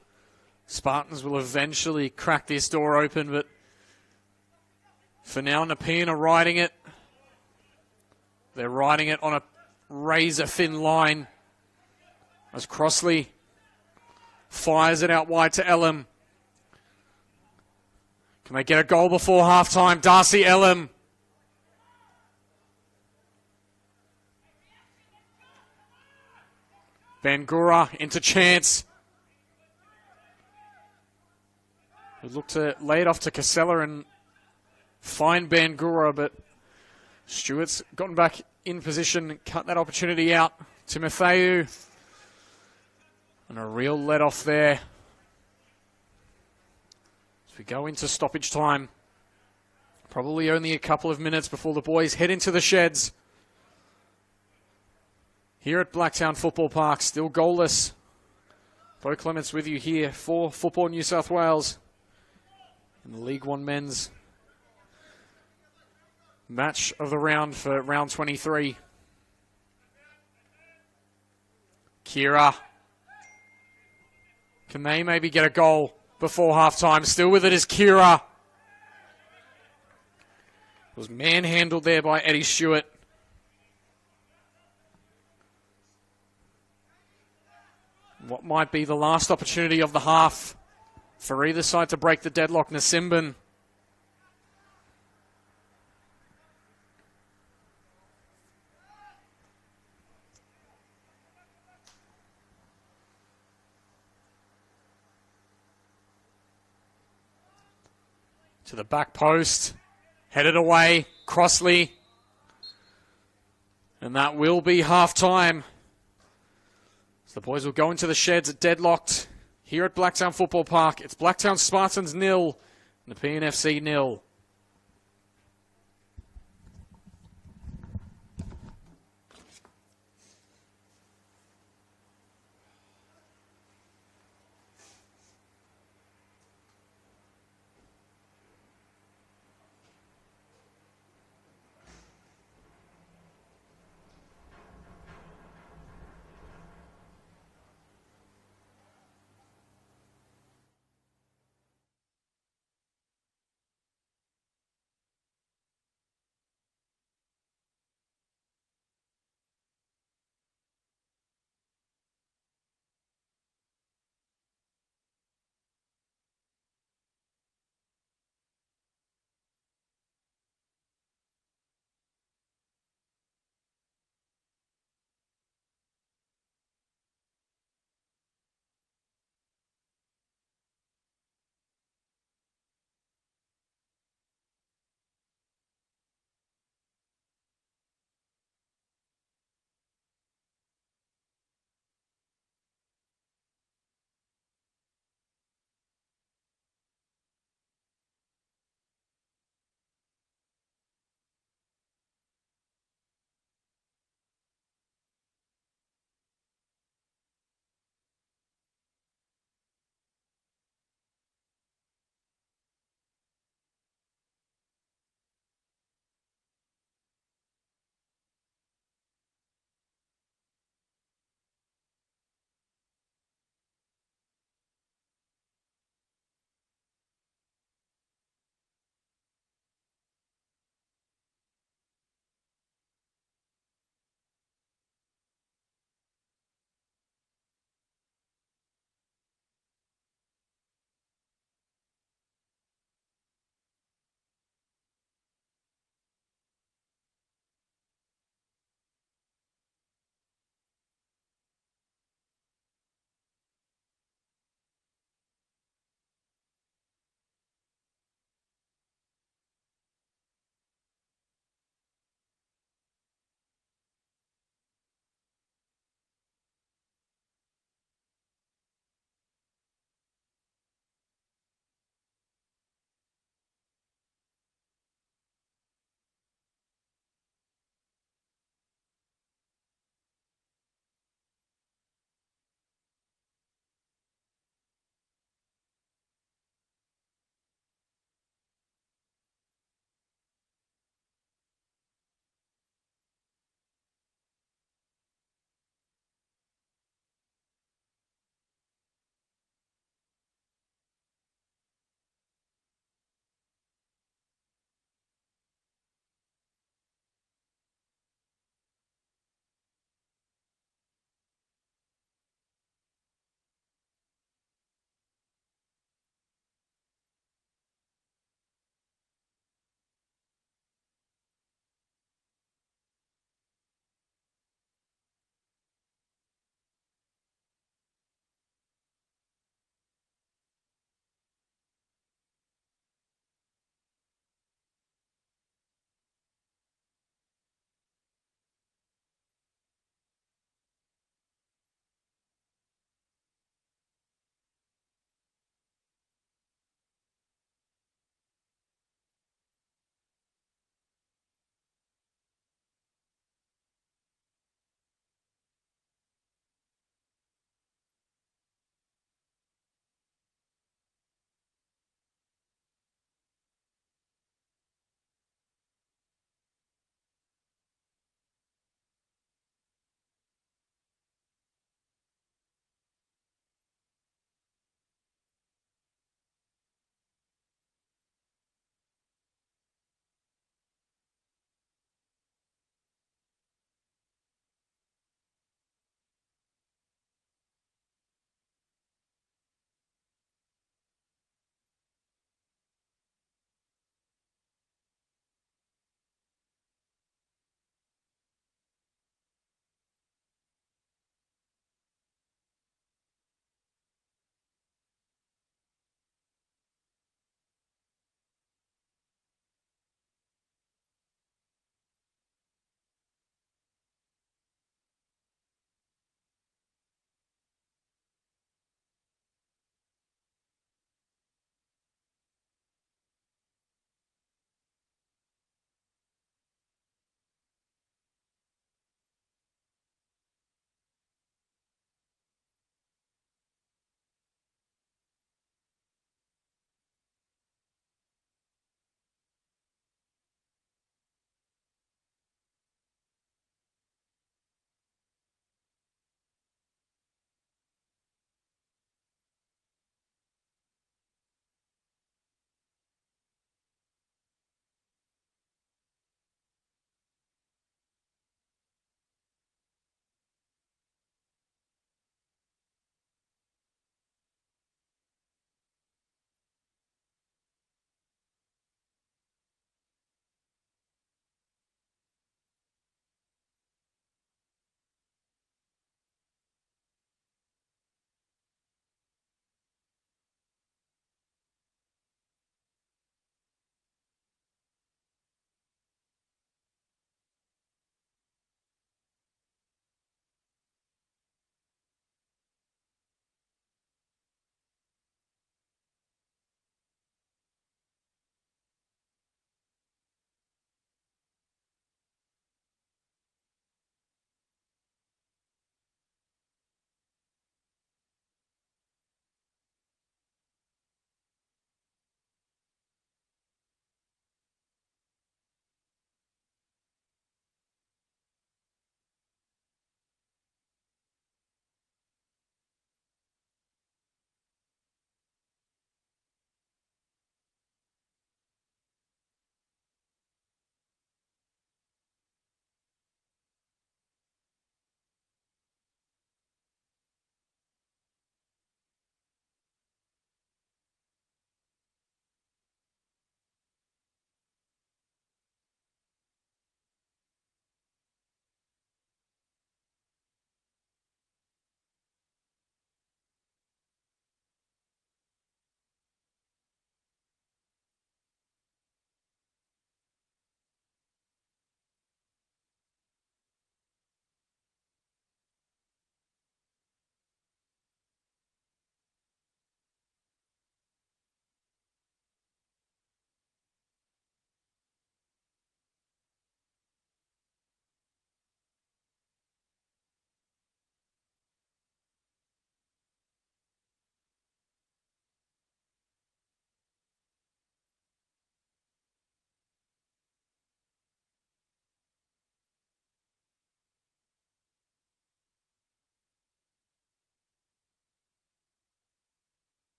Spartans will eventually crack this door open, but for now, Nepean are riding it. They're riding it on a razor-thin line as Crossley fires it out wide to Elam. Can they get a goal before halftime? Darcy Elam. Bangura into Chance. We look to lay it off to Casella and find Bangura, but Stewart's gotten back in position, cut that opportunity out. Timotheu. And a real let-off there. As we go into stoppage time. Probably only a couple of minutes before the boys head into the sheds. Here at Blacktown Football Park, still goalless. Bo Clements with you here for Football New South Wales in the League One Men's match of the round for round 23. Kira. Can they maybe get a goal before halftime? Still with it is Kira. Was manhandled there by Eddie Stewart. What might be the last opportunity of the half for either side to break the deadlock. Nasimbin. To the back post. Headed away. Crossley. And that will be half-time. The boys will go into the sheds deadlocked here at Blacktown Football Park. It's Blacktown Spartans 0, Nepean FC 0.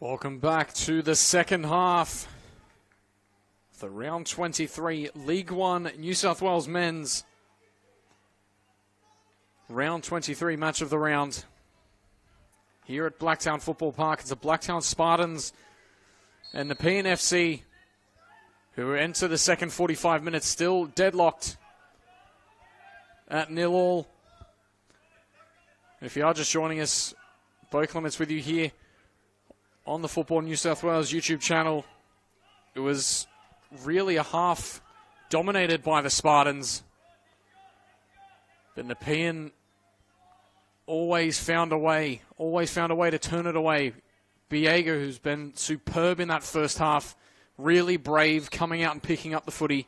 Welcome back to the second half. The round 23 League One New South Wales men's round 23 match of the round. Here at Blacktown Football Park, it's the Blacktown Spartans and the Nepean FC, who enter the second 45 minutes still deadlocked at 0-0. If you are just joining us, Bo Clements with you here on the Football New South Wales YouTube channel. It was really a half dominated by the Spartans. But Nepean always found a way to turn it away. Biega, who's been superb in that first half, really brave, coming out and picking up the footy.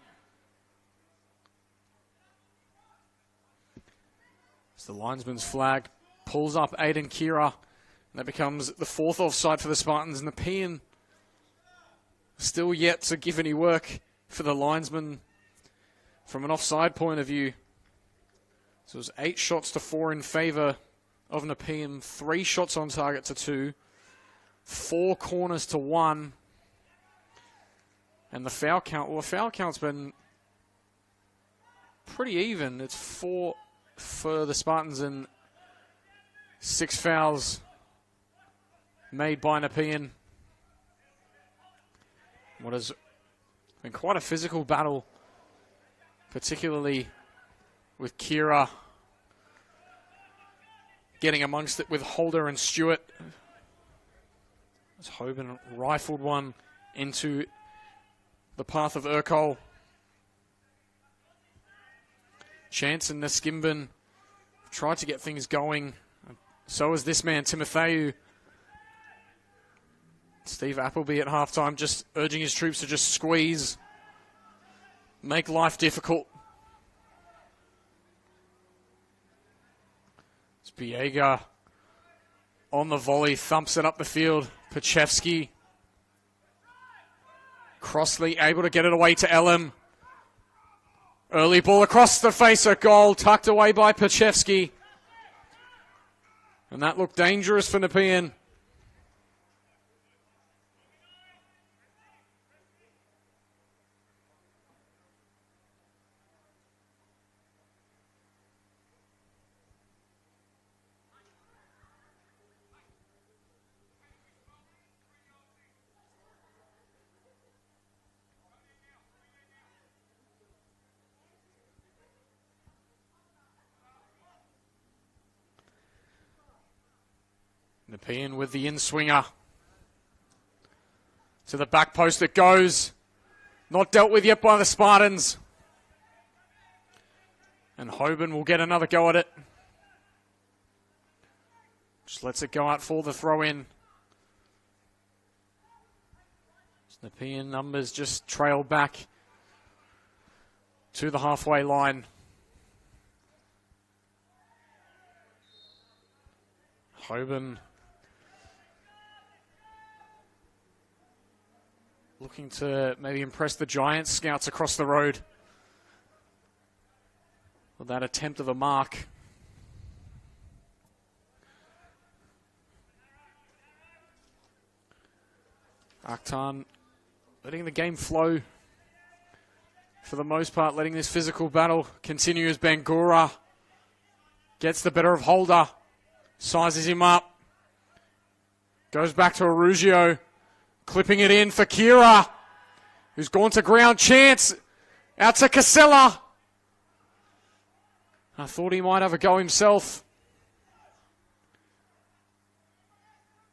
As the linesman's flag pulls up Aiden Kira, and that becomes the fourth offside for the Spartans. Nepean still yet to give any work for the linesman from an offside point of view. So it was 8 shots to 4 in favour of Nepean, 3 shots on target to 2, 4 corners to 1. And the foul count, well, the foul count's been pretty even. It's 4 for the Spartans and 6 fouls made by Nepean. What has been quite a physical battle, particularly with Kira getting amongst it with Holder and Stewart. As Hoban rifled one into the path of Urkel. Chance and Neskimbin tried to get things going. So is this man, Timotheu. Steve Appleby at halftime just urging his troops to just squeeze, make life difficult. It's Biega on the volley, thumps it up the field. Pachevsky. Crossley able to get it away to Elam. Early ball across the face, a goal tucked away by Pachevsky. And that looked dangerous for Nepean. Nepean with the in-swinger. To the back post it goes. Not dealt with yet by the Spartans. And Hoban will get another go at it. Just lets it go out for the throw-in. Nepean numbers just trail back to the halfway line. Hoban looking to maybe impress the Giants scouts across the road with that attempt of a mark. Akhtar letting the game flow for the most part, letting this physical battle continue as Bangura gets the better of Holder, sizes him up, goes back to Arugio. Clipping it in for Kira, who's gone to ground. Chance out to Casella. I thought he might have a go himself.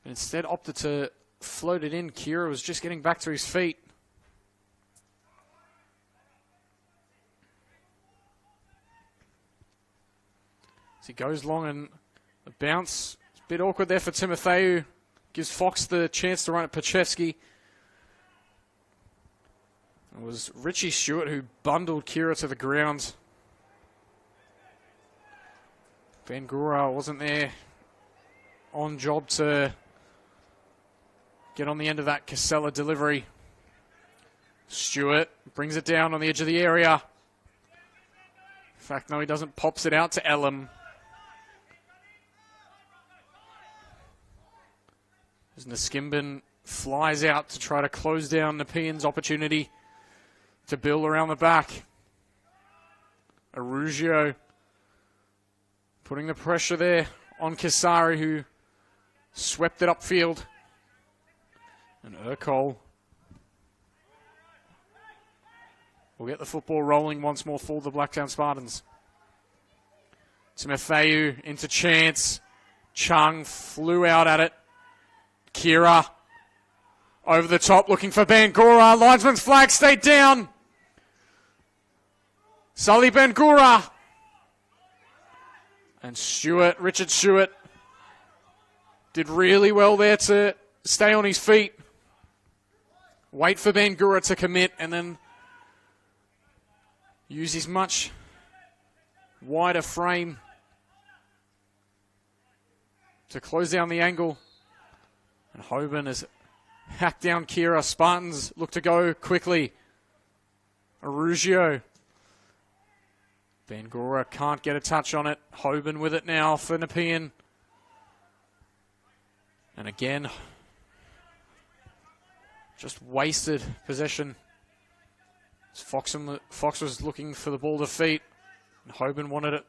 Instead opted to float it in. Kira was just getting back to his feet. As he goes long and the bounce. It's a bit awkward there for Timotheu. Gives Fox the chance to run at Pachevsky. It was Richie Stewart who bundled Kira to the ground. Ben Gura wasn't there on job to get on the end of that Casella delivery. Stewart brings it down on the edge of the area. In fact, no, he doesn't. Pops it out to Elam. As Neskimbin flies out to try to close down Nepean's opportunity to build around the back. Arugio putting the pressure there on Kisari, who swept it upfield. And Urkel will get the football rolling once more for the Blacktown Spartans. Timofeu into Chance. Chung flew out at it. Kira over the top looking for Bangura. Linesman's flag stayed down. Sully Bangura. And Richard Stewart did really well there to stay on his feet. Wait for Bangura to commit and then use his much wider frame to close down the angle. And Hoban has hacked down Kira. Spartans look to go quickly. Arugio. Bangura can't get a touch on it. Hoban with it now for Nepean. And again, just wasted possession. Fox was looking for the ball to feet. And Hoban wanted it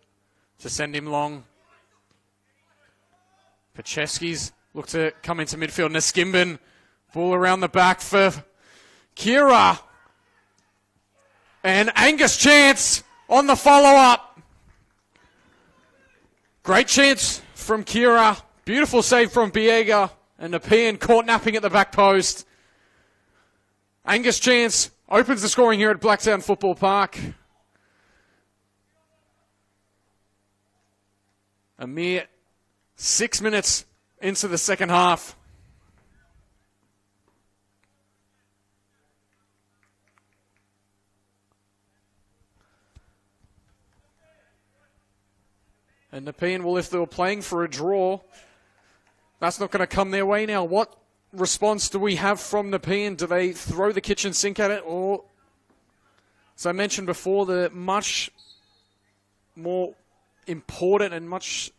to send him long. Pachevsky's look to come into midfield. Neskimbin, ball around the back for Kira. And Angus Chance on the follow-up. Great chance from Kira. Beautiful save from Biega. And Nepean caught napping at the back post. Angus Chance opens the scoring here at Blacktown Football Park. A mere 6 minutes into the second half. And Nepean, well, if they were playing for a draw, that's not going to come their way now. What response do we have from Nepean? Do they throw the kitchen sink at it? Or, as I mentioned before, the much more important and much,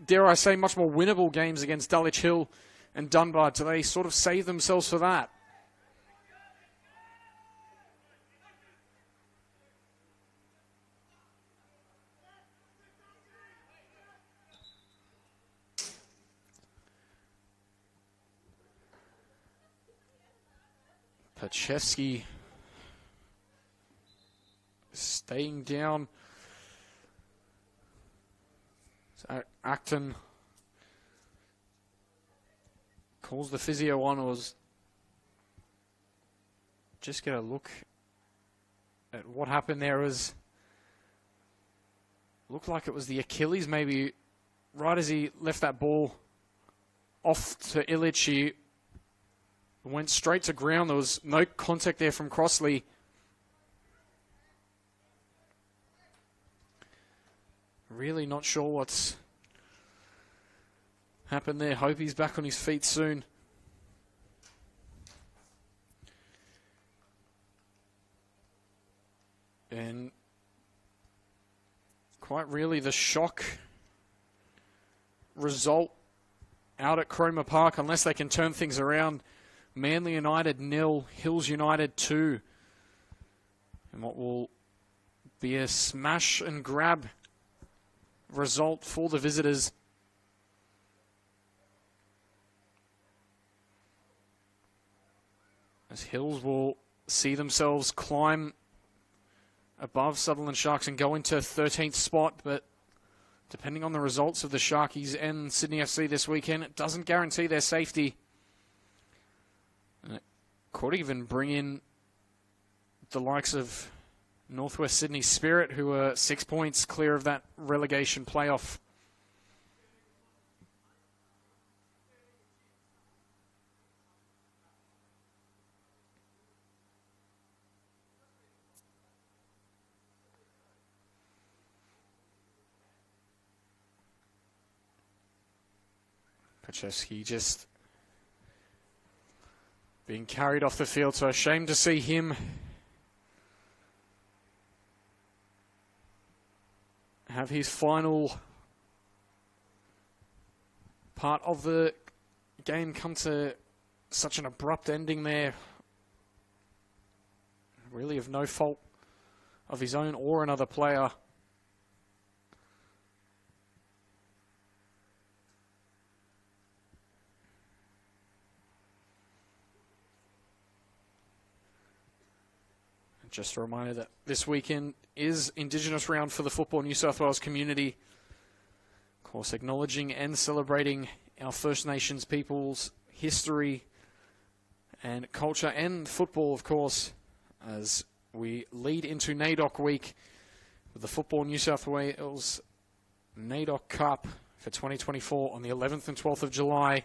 dare I say, much more winnable games against Dulwich Hill and Dunbar, do they sort of save themselves for that? Pachevsky staying down. So Acton calls the physio on. Was just get a look at what happened there. Was looked like it was the Achilles, maybe right as he left that ball off to Illich. He went straight to ground. There was no contact there from Crossley. Really not sure what's happened there. Hope he's back on his feet soon. And quite really the shock result out at Cromer Park, unless they can turn things around. Manly United 0, Hills United 2. And what will be a smash and grab result for the visitors. As Hills will see themselves climb above Sutherland Sharks and go into 13th spot, but depending on the results of the Sharkies and Sydney FC this weekend, it doesn't guarantee their safety. And it could even bring in the likes of Northwest Sydney Spirit, who are 6 points clear of that relegation playoff. Pachevsky just being carried off the field, so a shame to see him have his final part of the game come to such an abrupt ending there. Really of no fault of his own or another player. Just a reminder that this weekend is Indigenous Round for the Football New South Wales community. Of course, acknowledging and celebrating our First Nations people's history and culture and football, of course, as we lead into NAIDOC week with the Football New South Wales NAIDOC Cup for 2024 on the 11th and 12th of July.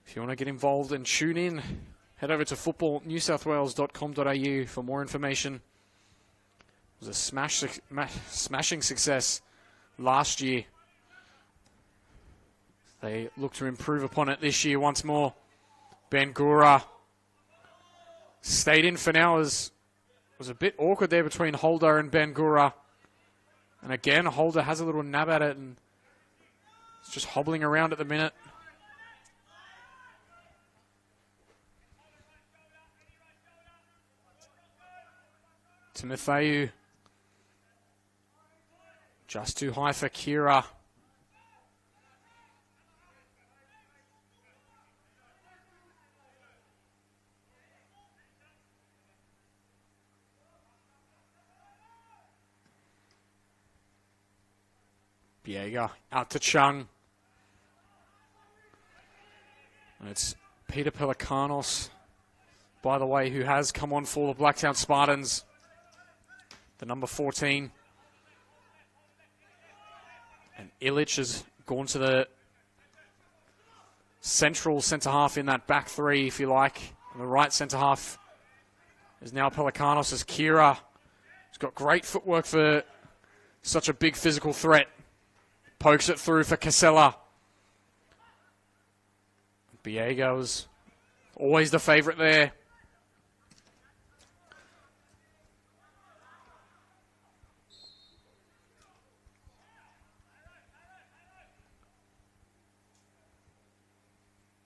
If you want to get involved and tune in, head over to footballnewsouthwales.com.au for more information. It was a smashing success last year. They look to improve upon it this year once more. Bangura stayed in for now. Was a bit awkward there between Holder and Bangura. And again, Holder has a little nab at it and it's just hobbling around at the minute. Timotheu. Just too high for Kira. Biega out to Chung. And it's Peter Pelikanos, by the way, who has come on for the Blacktown Spartans. The number 14. And Illich has gone to the central centre half in that back three, if you like. And the right centre half is now Pelikanos as Kira. He's got great footwork for such a big physical threat. Pokes it through for Casella. Biega was always the favourite there.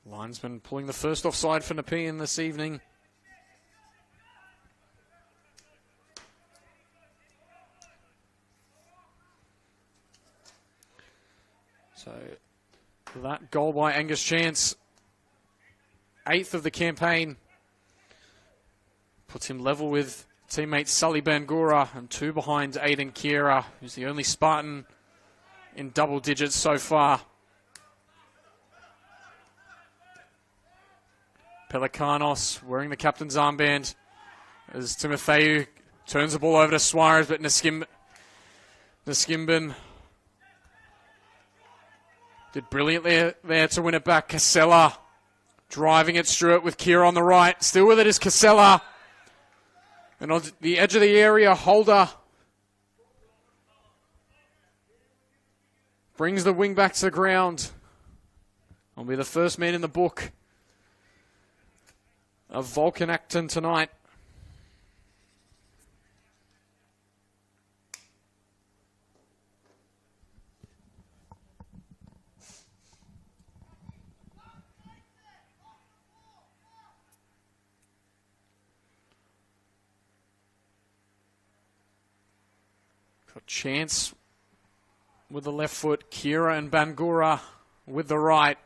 Linesman pulling the first offside for Nepean this evening. So that goal by Angus Chance, 8th of the campaign, puts him level with teammate Sully Bangura and 2 behind Aiden Kira, who's the only Spartan in double digits so far. Pelikanos wearing the captain's armband as Timotheu turns the ball over to Suarez, but Niskimben did brilliantly there to win it back. Casella driving it, Stewart with Kira on the right. Still with it is Casella. And on the edge of the area, Holder brings the wing back to the ground. Will be the first man in the book of Vulcan Acton tonight. Got Chance with the left foot, Kira and Bangura with the right.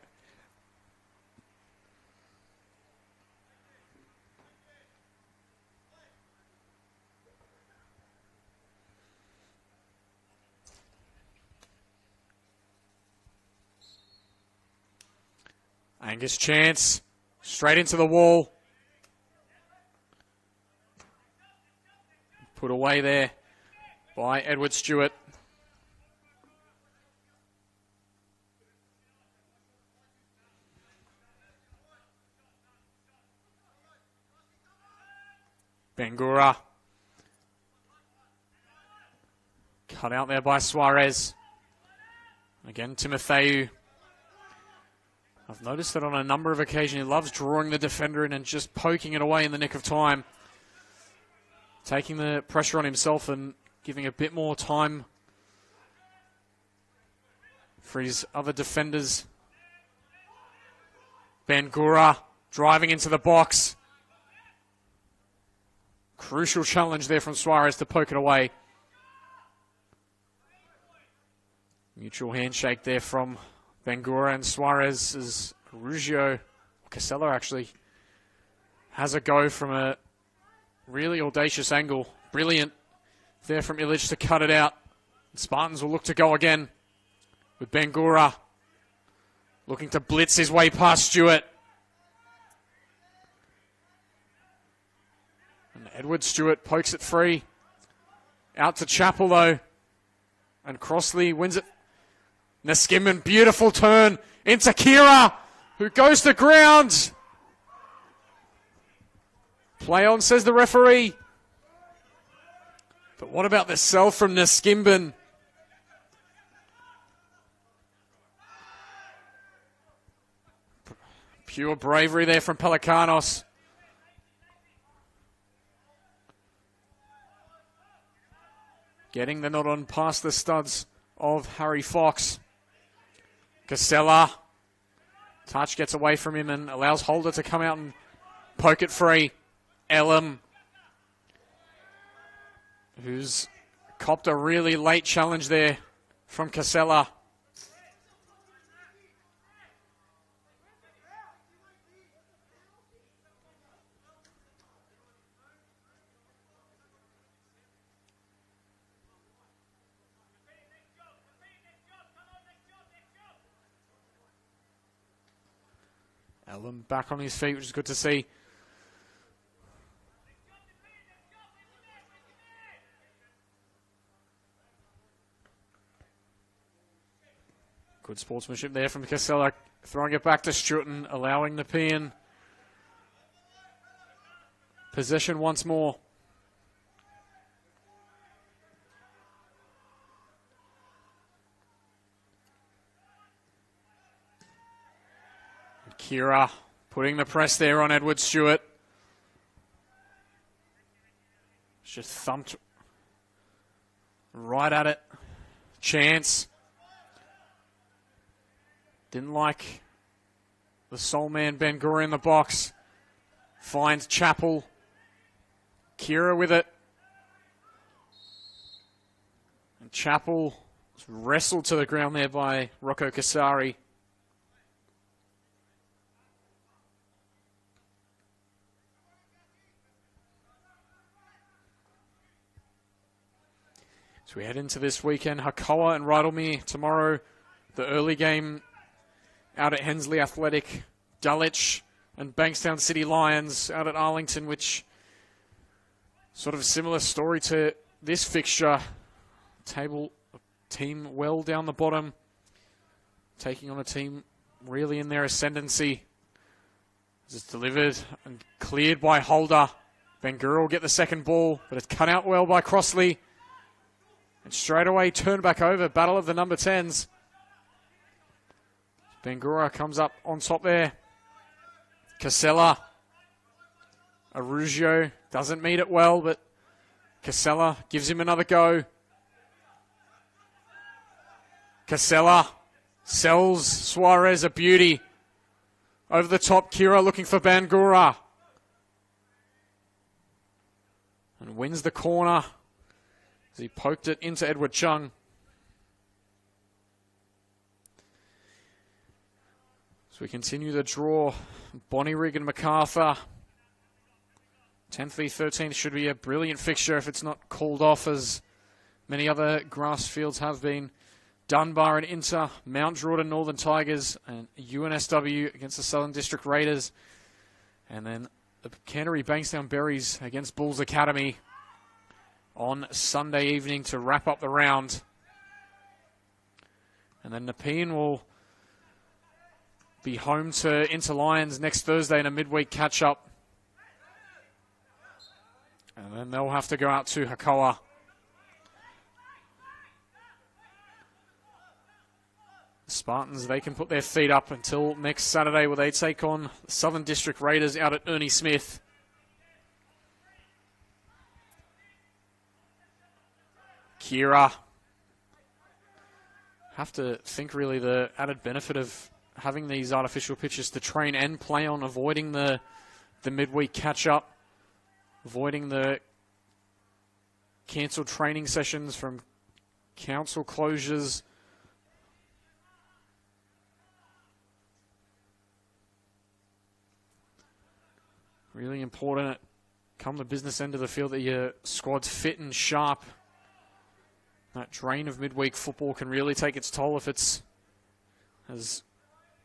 Angus Chance, straight into the wall. Put away there by Edward Stewart. Bangura. Cut out there by Suarez. Again, Timotheu. I've noticed that on a number of occasions he loves drawing the defender in and just poking it away in the nick of time. Taking the pressure on himself and giving a bit more time for his other defenders. Bangura Driving into the box. Crucial challenge there from Suarez to poke it away. Mutual handshake there from Bangura and Suarez as Casella actually has a go from a really audacious angle. Brilliant there from Illich to cut it out. Spartans will look to go again with Bangura looking to blitz his way past Stewart. And Edward Stewart pokes it free. Out to Chappell though. And Crossley wins it. Neskimman, beautiful turn into Kira, who goes to ground. Play on, says the referee. But what about the sell from Neskimban? Pure bravery there from Pelikanos. Getting the nod on past the studs of Harry Fox. Casella. Touch gets away from him and allows Holder to come out and poke it free. Elam, who's copped a really late challenge there from Casella. Elam back on his feet, which is good to see. Good sportsmanship there from Casella, throwing it back to Stewart and allowing Nepean possession once more. Kira putting the press there on Edward Stewart. Just thumped right at it. Chance. Didn't like the soul man Bangura in the box. Finds Chappell. Kira with it. And Chappell was wrestled to the ground there by Rocco Casari. So we head into this weekend. Hakoah and Rydalmere tomorrow. The early game out at Hensley Athletic. Dulwich and Bankstown City Lions out at Arlington, which sort of a similar story to this fixture. Table team well down the bottom. Taking on a team really in their ascendancy. It's delivered and cleared by Holder. Bangura will get the second ball, but it's cut out well by Crossley. And straight away, turn back over. Battle of the number 10s. Bangura comes up on top there. Casella. Arugio doesn't meet it well, but Casella gives him another go. Casella sells Suarez a beauty. Over the top, Kira looking for Bangura. And wins the corner. As he poked it into Edward Chung. So we continue the draw. Bonnyrigg and MacArthur. 10th v 13th should be a brilliant fixture if it's not called off as many other grass fields have been. Dunbar and Inter, Mount Druitt and Northern Tigers, and UNSW against the Southern District Raiders. And then the Canterbury Bankstown Berries against Bulls Academy on Sunday evening to wrap up the round. And then Nepean will be home to Inter Lions next Thursday in a midweek catch-up. And then they'll have to go out to Hakoah. The Spartans, they can put their feet up until next Saturday where they take on the Southern District Raiders out at Ernie Smith. Kira. Have to think really the added benefit of having these artificial pitches to train and play on, avoiding the midweek catch-up, avoiding the cancelled training sessions from council closures. Really important come the business end of the field that your squad's fit and sharp. That drain of midweek football can really take its toll if it's as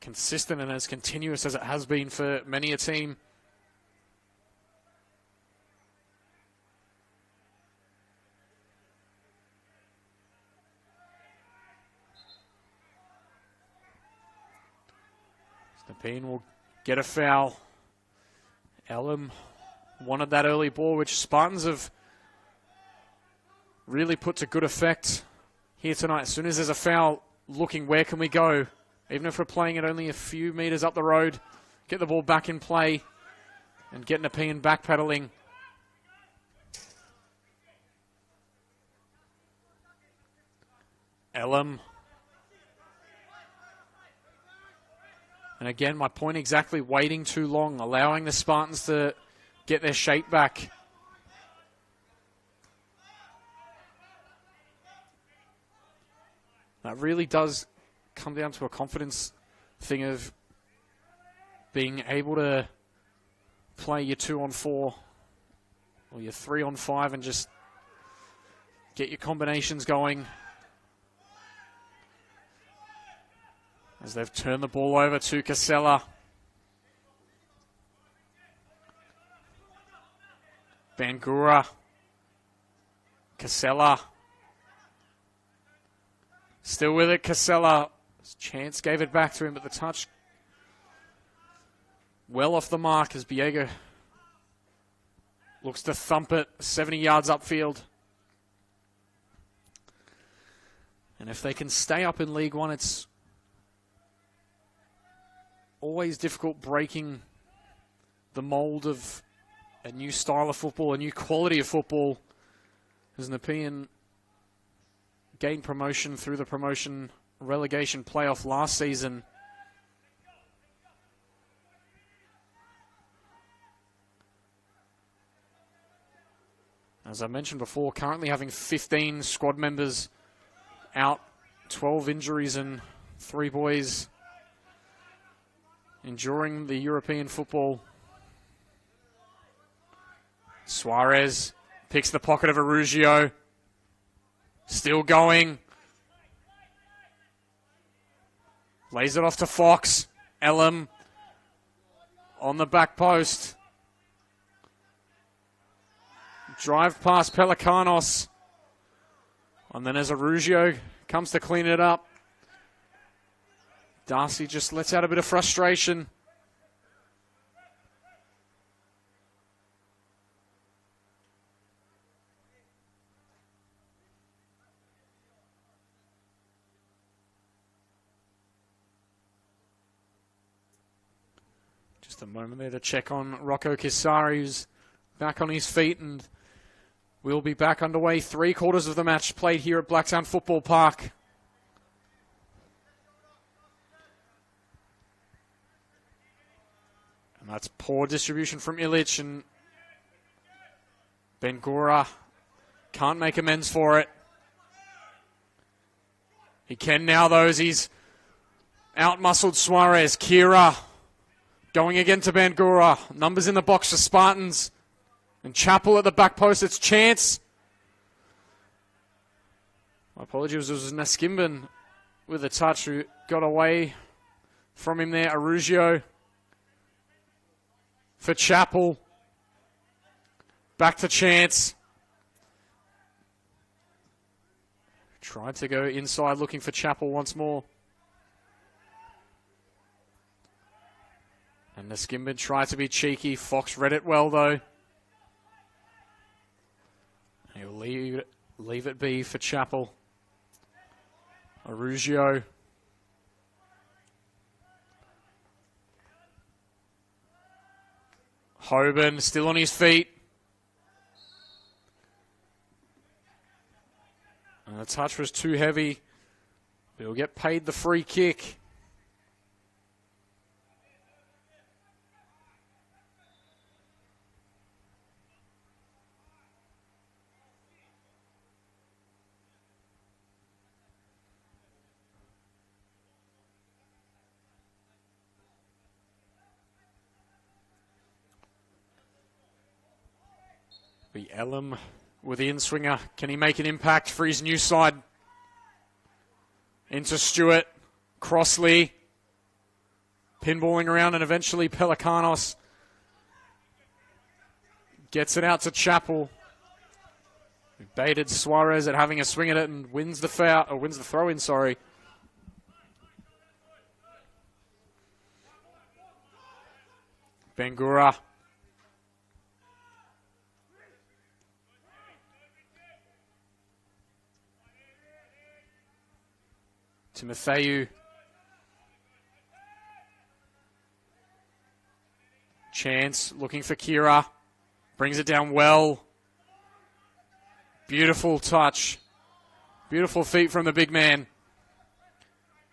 consistent and as continuous as it has been for many a team. Nepean will get a foul. Elam wanted that early ball, which Spartans have really put to good effect here tonight. As soon as there's a foul, looking where can we go? Even if we're playing it only a few meters up the road, get the ball back in play and get Nepean backpedaling. Elam. And again, my point exactly, waiting too long, allowing the Spartans to get their shape back. That really does come down to a confidence thing of being able to play your 2-on-4 or your 3-on-5 and just get your combinations going. As they've turned the ball over to Casella. Bangura. Casella. Still with it, Casella. Chance gave it back to him, but the touch well off the mark as Biega looks to thump it 70 yards upfield. And if they can stay up in League One, it's always difficult breaking the mold of a new style of football, a new quality of football. As Nepean gained promotion through the promotion relegation playoff last season. As I mentioned before, currently having 15 squad members out, 12 injuries and 3 boys enduring the European football. Suarez picks the pocket of Arugio. Still going. Lays it off to Fox. Elam on the back post. Drive past Pelikanos. And then as Arugio comes to clean it up, Darcy just lets out a bit of frustration. Just a moment there to check on Rocco Kisari, who's back on his feet, and we'll be back underway. 3/4 of the match played here at Blacktown Football Park. And that's poor distribution from Illich, and Bangura can't make amends for it. He can now, though, as he's out-muscled Suarez. Kira going again to Bangura. Numbers in the box for Spartans. And Chappell at the back post. It's Chance. My apologies, it was Naskimban with a touch who got away from him there. Arugio for Chappell. Back to Chance. Tried to go inside looking for Chappell once more. And Naskimban tried to be cheeky. Fox read it well, though. He'll leave it be for Chappell. Arugio. Hoban still on his feet. And the touch was too heavy. But he'll get paid the free kick. Be Elam with the in-swinger. Can he make an impact for his new side? Into Stewart. Crossley. Pinballing around, and eventually Pelikanos gets it out to Chappell. He baited Suarez at having a swing at it and wins the foul, or wins the throw-in, sorry. Bangura. Timotheou. Chance looking for Kira. Brings it down well. Beautiful touch. Beautiful feet from the big man.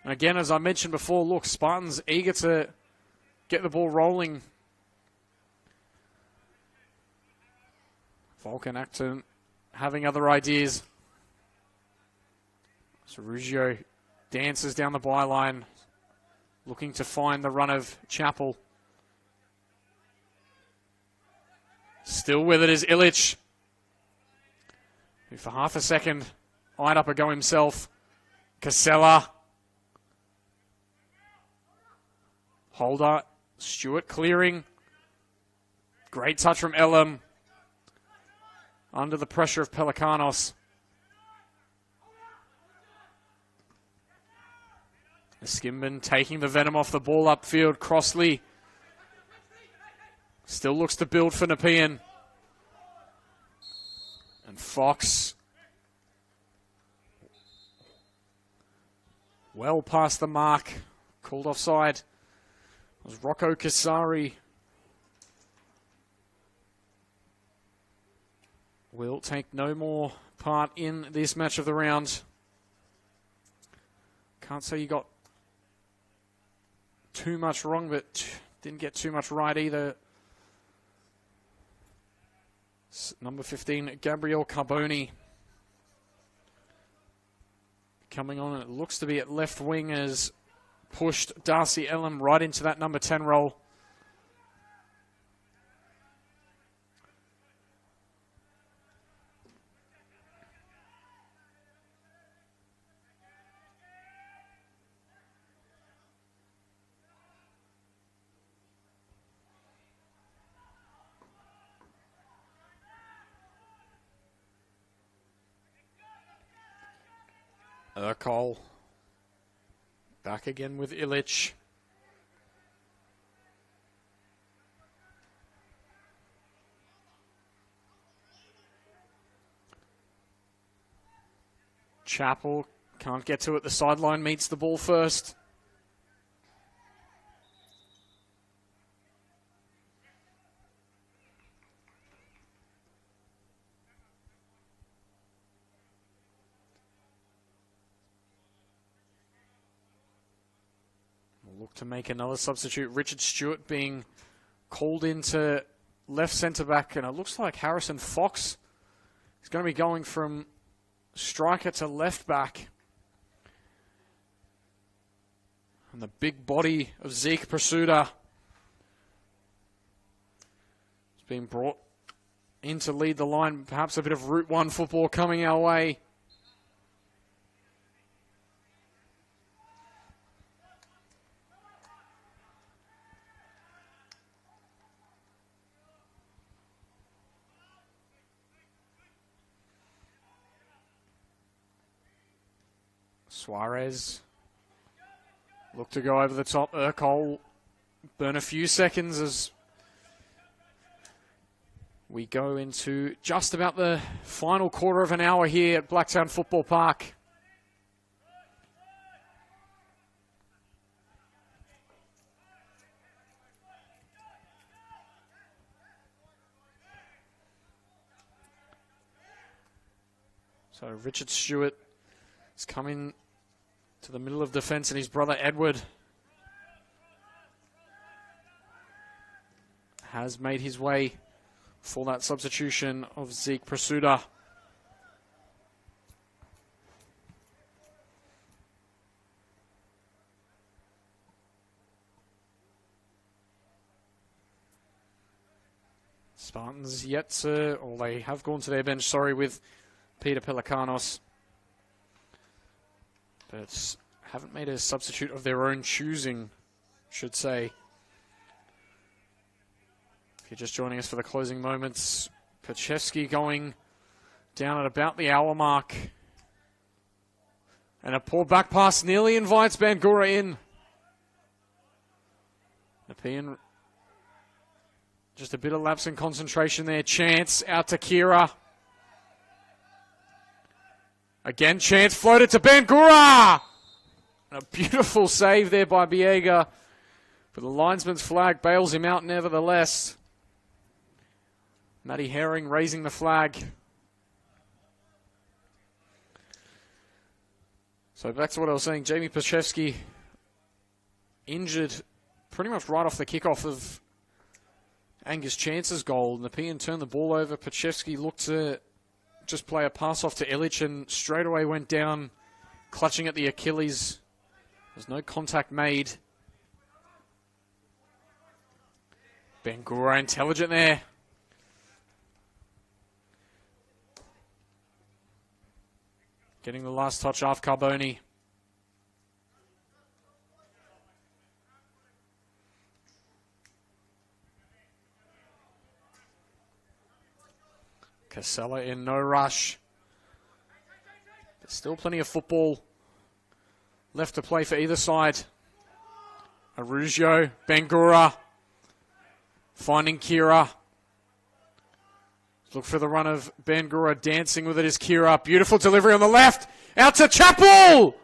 And again, as I mentioned before, look, Spartans eager to get the ball rolling. Vulcan Acton having other ideas. Cerugio dances down the byline, looking to find the run of Chappell. Still with it is Illich, who for half a second eyed up a go himself. Casella. Holder. Stewart clearing. Great touch from Elam. Under the pressure of Pelikanos. Skimban taking the venom off the ball upfield. Crossley still looks to build for Nepean. And Fox well past the mark. Called offside. It was Rocco Casari. Will take no more part in this match of the round. Can't say you got too much wrong, but didn't get too much right either. Number 15, Gabriel Carboni. Coming on, it looks to be at left wing as pushed Darcy Elam right into that number 10 role. Urkel. Back again with Illich. Chappell can't get to it. The sideline meets the ball first. Look to make another substitute. Richard Stewart being called into left centre back, and it looks like Harrison Fox is going to be going from striker to left back. And the big body of Zeke Pursuta is being brought in to lead the line. Perhaps a bit of Route 1 football coming our way. Suarez look to go over the top. Urkel burn a few seconds as we go into just about the final quarter of an hour here at Blacktown Football Park. So Richard Stewart is coming to the middle of defence, and his brother Edward has made his way for that substitution of Zeke Pursuta. Spartans yet to, or they have gone to their bench, sorry, with Peter Pelikanos. But haven't made a substitute of their own choosing, should say. If you're just joining us for the closing moments, Pachevsky going down at about the hour mark. And a poor back pass nearly invites Bangura in. Nepean, just a bit of lapse in concentration there. Chance out to Kira. Again, Chance floated to Bangura. A beautiful save there by Biega. But the linesman's flag bails him out nevertheless. Matty Herring raising the flag. So back to what I was saying, Jamie Pachevsky injured pretty much right off the kickoff of Angus Chance's goal. Nepean turned the ball over. Pachevsky looked to just play a pass off to Illich and straight away went down, clutching at the Achilles. There's no contact made. Bangura intelligent there. Getting the last touch off Carboni. Casella in no rush. There's still plenty of football left to play for either side. Arugio, Bangura, finding Kira. Look for the run of Bangura, dancing with it is Kira. Beautiful delivery on the left, out to Chappell!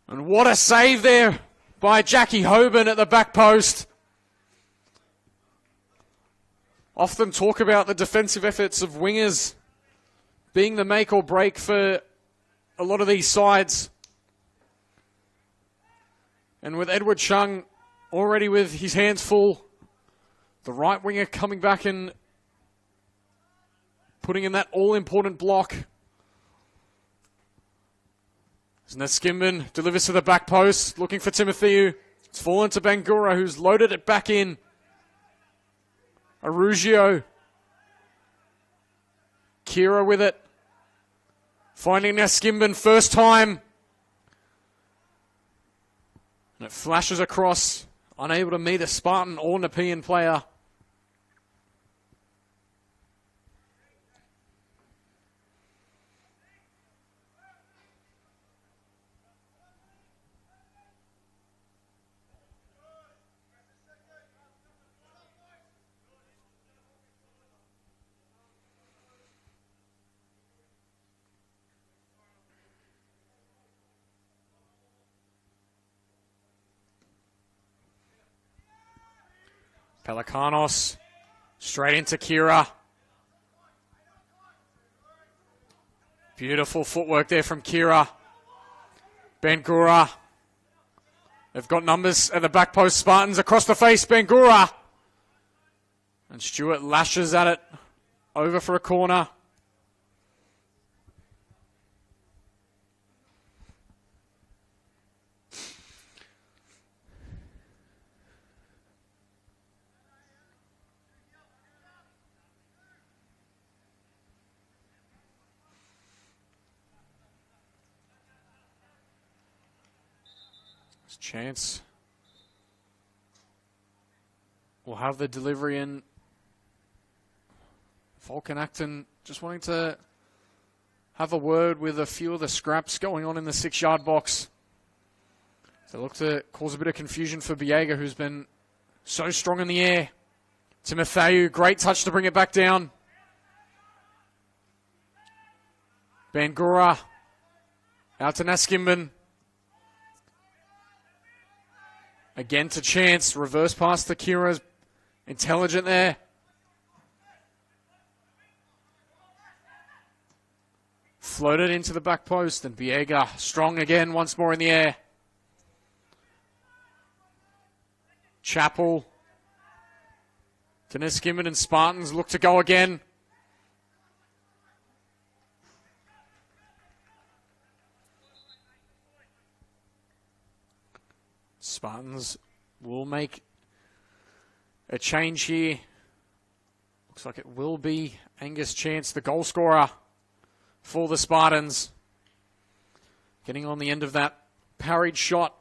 And what a save there by Jackie Hoban at the back post. Often talk about the defensive efforts of wingers being the make or break for a lot of these sides. And with Edward Chung already with his hands full, the right winger coming back and putting in that all-important block. Neskimben delivers to the back post, looking for Timotheou. It's fallen to Bangura, who's loaded it back in. Arugio. Kira with it. Finding Neskimben first time. And it flashes across, unable to meet a Spartan or Nepean player. Pelikanos, straight into Kira. Beautiful footwork there from Kira. Bangura. They've got numbers at the back post. Spartans across the face. Bangura. And Stewart lashes at it. Over for a corner. Chance will have the delivery in. Falcon Acton just wanting to have a word with a few of the scraps going on in the 6-yard box. They look to cause a bit of confusion for Biega, who's been so strong in the air. Timotheou, great touch to bring it back down. Bangura out to Neskimben. Again to Chance, reverse pass to Kira's intelligent there. Floated into the back post and Biega strong again once more in the air. Chappell to Neskimben and Spartans look to go again. Spartans will make a change here. Looks like it will be Angus Chance, the goal scorer for the Spartans. Getting on the end of that parried shot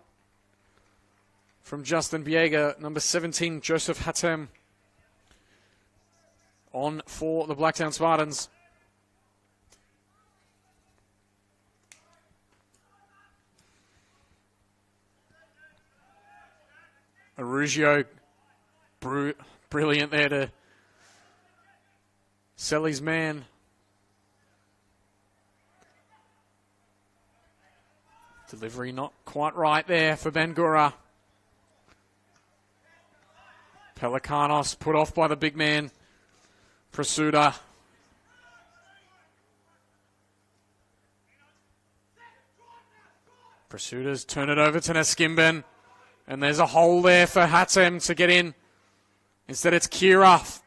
from Justin Biega. Number 17, Joseph Hatem, on for the Blacktown Spartans. Arugio, brilliant there to sell his man. Delivery not quite right there for Bangura. Pelikanos put off by the big man, Prasuta. Prasuta's turn it over to Neskimben. And there's a hole there for Hatem to get in. Instead it's Kira,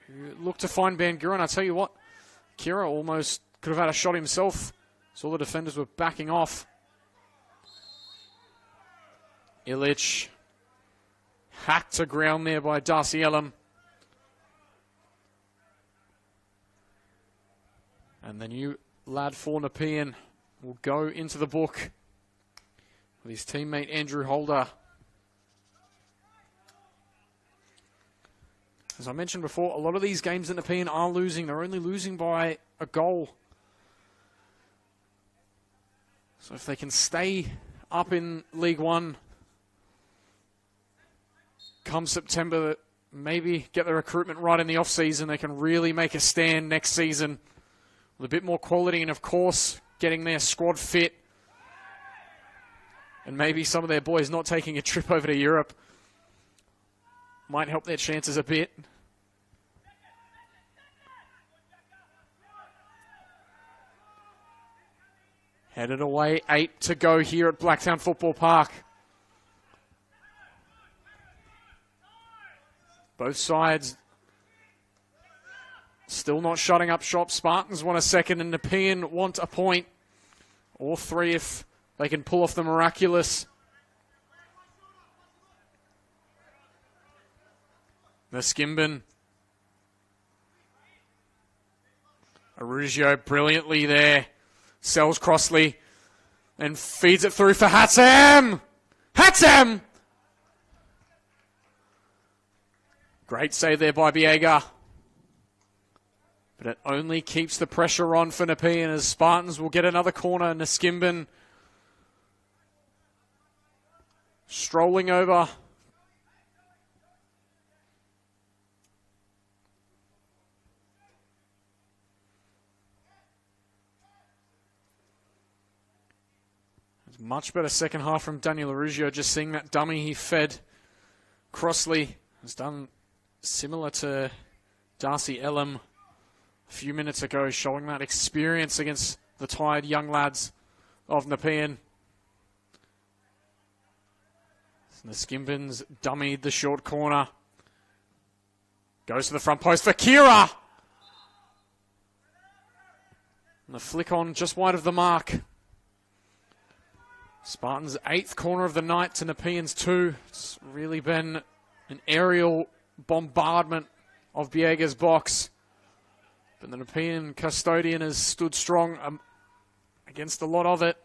who looked to find Bangura. And I tell you what, Kira almost could have had a shot himself. So all the defenders were backing off. Illich hacked to ground there by Darcy Elam. And the new lad for Nepean will go into the book with his teammate Andrew Holder. As I mentioned before, a lot of these games that Nepean are losing, they're only losing by a goal. So if they can stay up in League One come September, maybe get the recruitment right in the off-season, they can really make a stand next season with a bit more quality and, of course, getting their squad fit. And maybe some of their boys not taking a trip over to Europe might help their chances a bit. Headed away, 8 to go here at Blacktown Football Park. Both sides still not shutting up shop. Spartans want a second and Nepean want a point. Or 3 if they can pull off the miraculous. Neskimben. Arugio brilliantly there. Sells Crossley and feeds it through for Hatem. Hatem! Great save there by Biega. But it only keeps the pressure on for Nepean as Spartans will get another corner. Neskimben strolling over. Much better second half from Daniel Arugio. Just seeing that dummy he fed Crossley has done similar to Darcy Elam a few minutes ago, showing that experience against the tired young lads of Nepean. Neskimben's dummied the short corner. Goes to the front post for Kira. And the flick on just wide of the mark. Spartans' 8th corner of the night to Nepean's 2. It's really been an aerial bombardment of Biega's box. But the Nepean custodian has stood strong against a lot of it.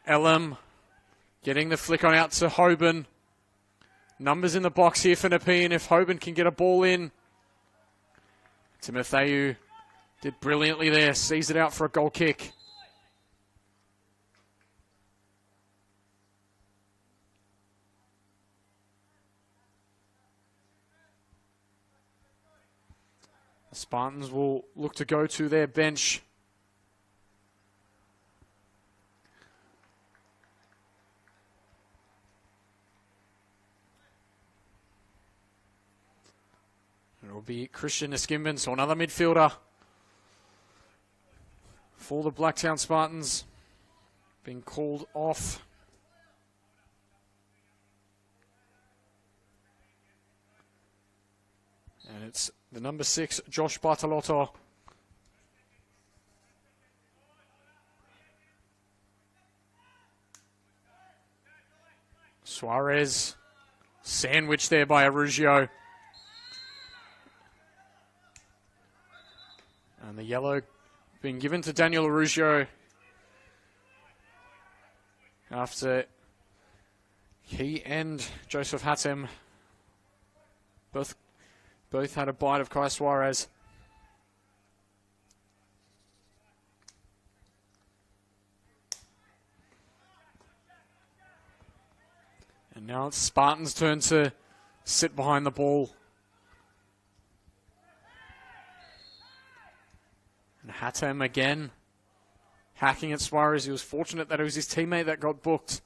Elam getting the flick on out to Hoban. Numbers in the box here for Nepean if Hoban can get a ball in. Timotheu did brilliantly there, sees it out for a goal kick. The Spartans will look to go to their bench. It will be Christian Neskimben, so another midfielder for the Blacktown Spartans being called off. And it's the number 6, Josh Bartolotto. Suarez Sandwiched there by Arugio. And the yellow being given to Daniel Arugio after he and Joseph Hatem both had a bite of Kai Suarez. And now it's Spartans' turn to sit behind the ball. And Hatem again hacking at Suarez. He was fortunate that it was his teammate that got booked.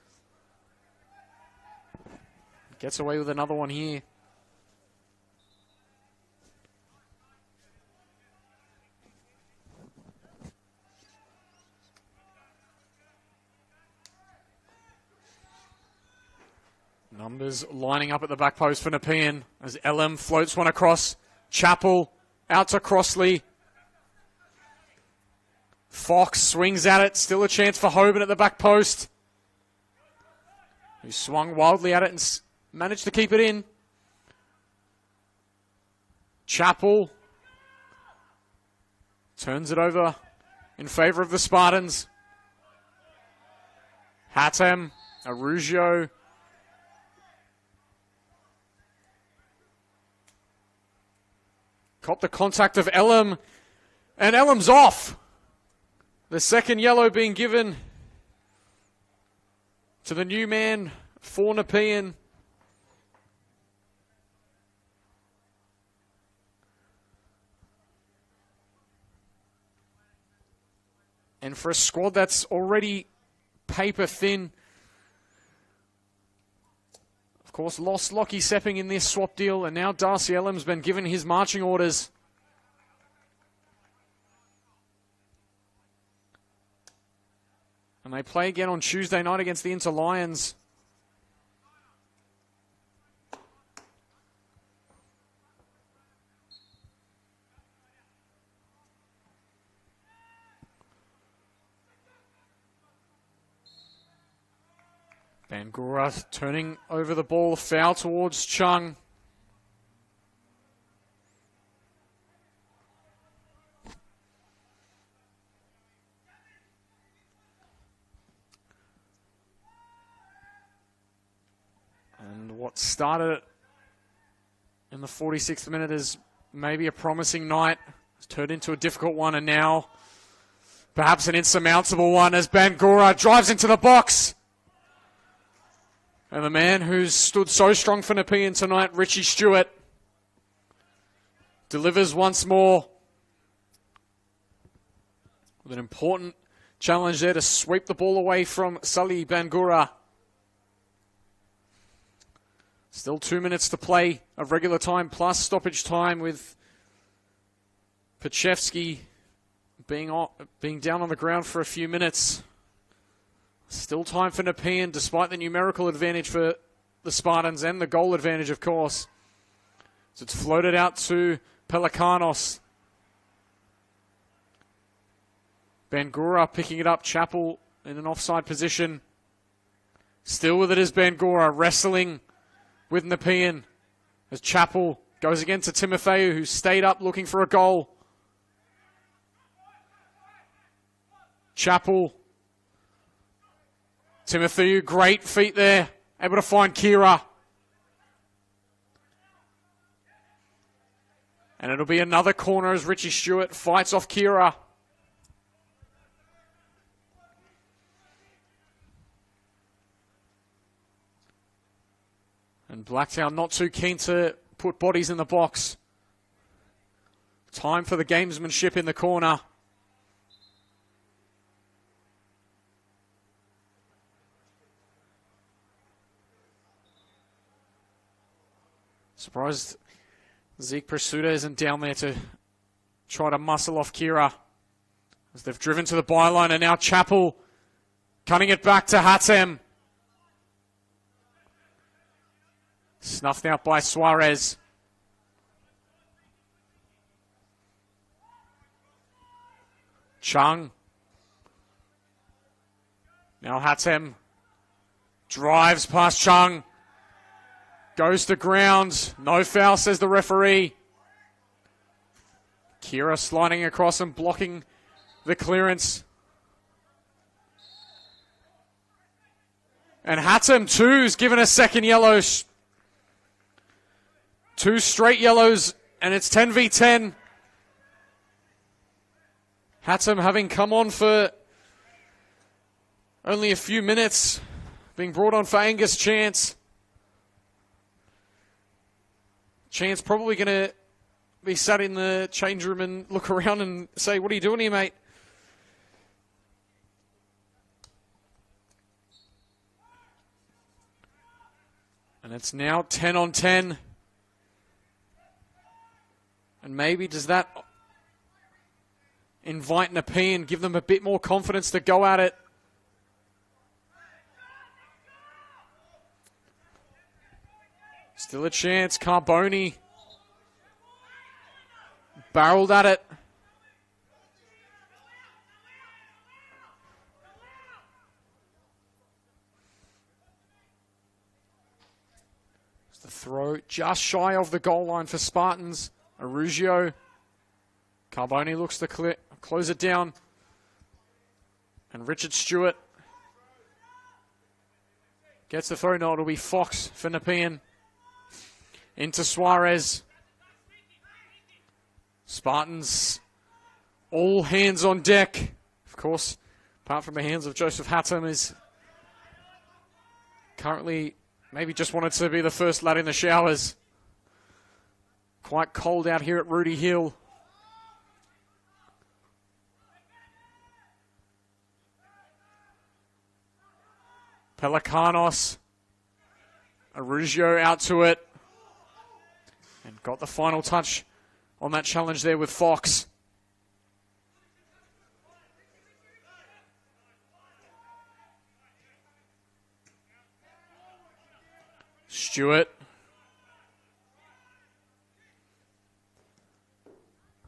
Gets away with another one here. Numbers lining up at the back post for Nepean as LM floats one across. Chappell out to Crossley. Fox swings at it. Still a chance for Hoban at the back post, who swung wildly at it and managed to keep it in. Chappell turns it over in favor of the Spartans. Hatem, Arugio. Caught the contact of Elam, and Elam's off. The second yellow being given to the new man for Nepean. And for a squad that's already paper thin, of course, lost Lockie Sepping in this swap deal, and now Darcy Elam's been given his marching orders. And they play again on Tuesday night against the Inter Lions. Bangura turning over the ball, foul towards Chung. And what started in the 46th minute is maybe a promising night. It's turned into a difficult one, and now perhaps an insurmountable one as Bangura drives into the box. And the man who's stood so strong for Nepean tonight, Richie Stewart, delivers once more with an important challenge there to sweep the ball away from Sully Bangura. Still 2 minutes to play of regular time plus stoppage time, with Pachevsky being down on the ground for a few minutes. Still time for Nepean, despite the numerical advantage for the Spartans and the goal advantage, of course. So it's floated out to Pelikanos. Bangura picking it up. Chappell in an offside position. Still with it is Bangura, wrestling with Nepean as Chappell goes again to Timotheu, who stayed up looking for a goal. Chappell. Timotheu, great feet there, able to find Kira. And it'll be another corner as Richie Stewart fights off Kira. And Blacktown not too keen to put bodies in the box. Time for the gamesmanship in the corner. Surprised Zeke Pursuta isn't down there to try to muscle off Kira, as they've driven to the byline, and now Chappell cutting it back to Hatem. Snuffed out by Suarez. Chung. Now Hatem drives past Chung. Goes to ground. No foul, says the referee. Kira sliding across and blocking the clearance. And Hatem, too's given a second yellow. 2 straight yellows, and it's 10v10. Hatem having come on for only a few minutes, being brought on for Angus Chance. Chance probably going to be sat in the change room and look around and say, "What are you doing here, mate?" And it's now 10 on 10. And maybe does that invite Nepean, give them a bit more confidence to go at it? Still a chance. Carboni barreled at it. It's the throw just shy of the goal line for Spartans. Arugio. Carboni looks to close it down. And Richard Stewart gets the throw. No, it'll be Fox for Nepean. Into Suarez. Spartans, all hands on deck. Of course, apart from the hands of Joseph Hatem, is currently maybe just wanted to be the first lad in the showers. Quite cold out here at Rudy Hill. Pelikanos. Arugio out to it. And got the final touch on that challenge there with Fox. Stewart.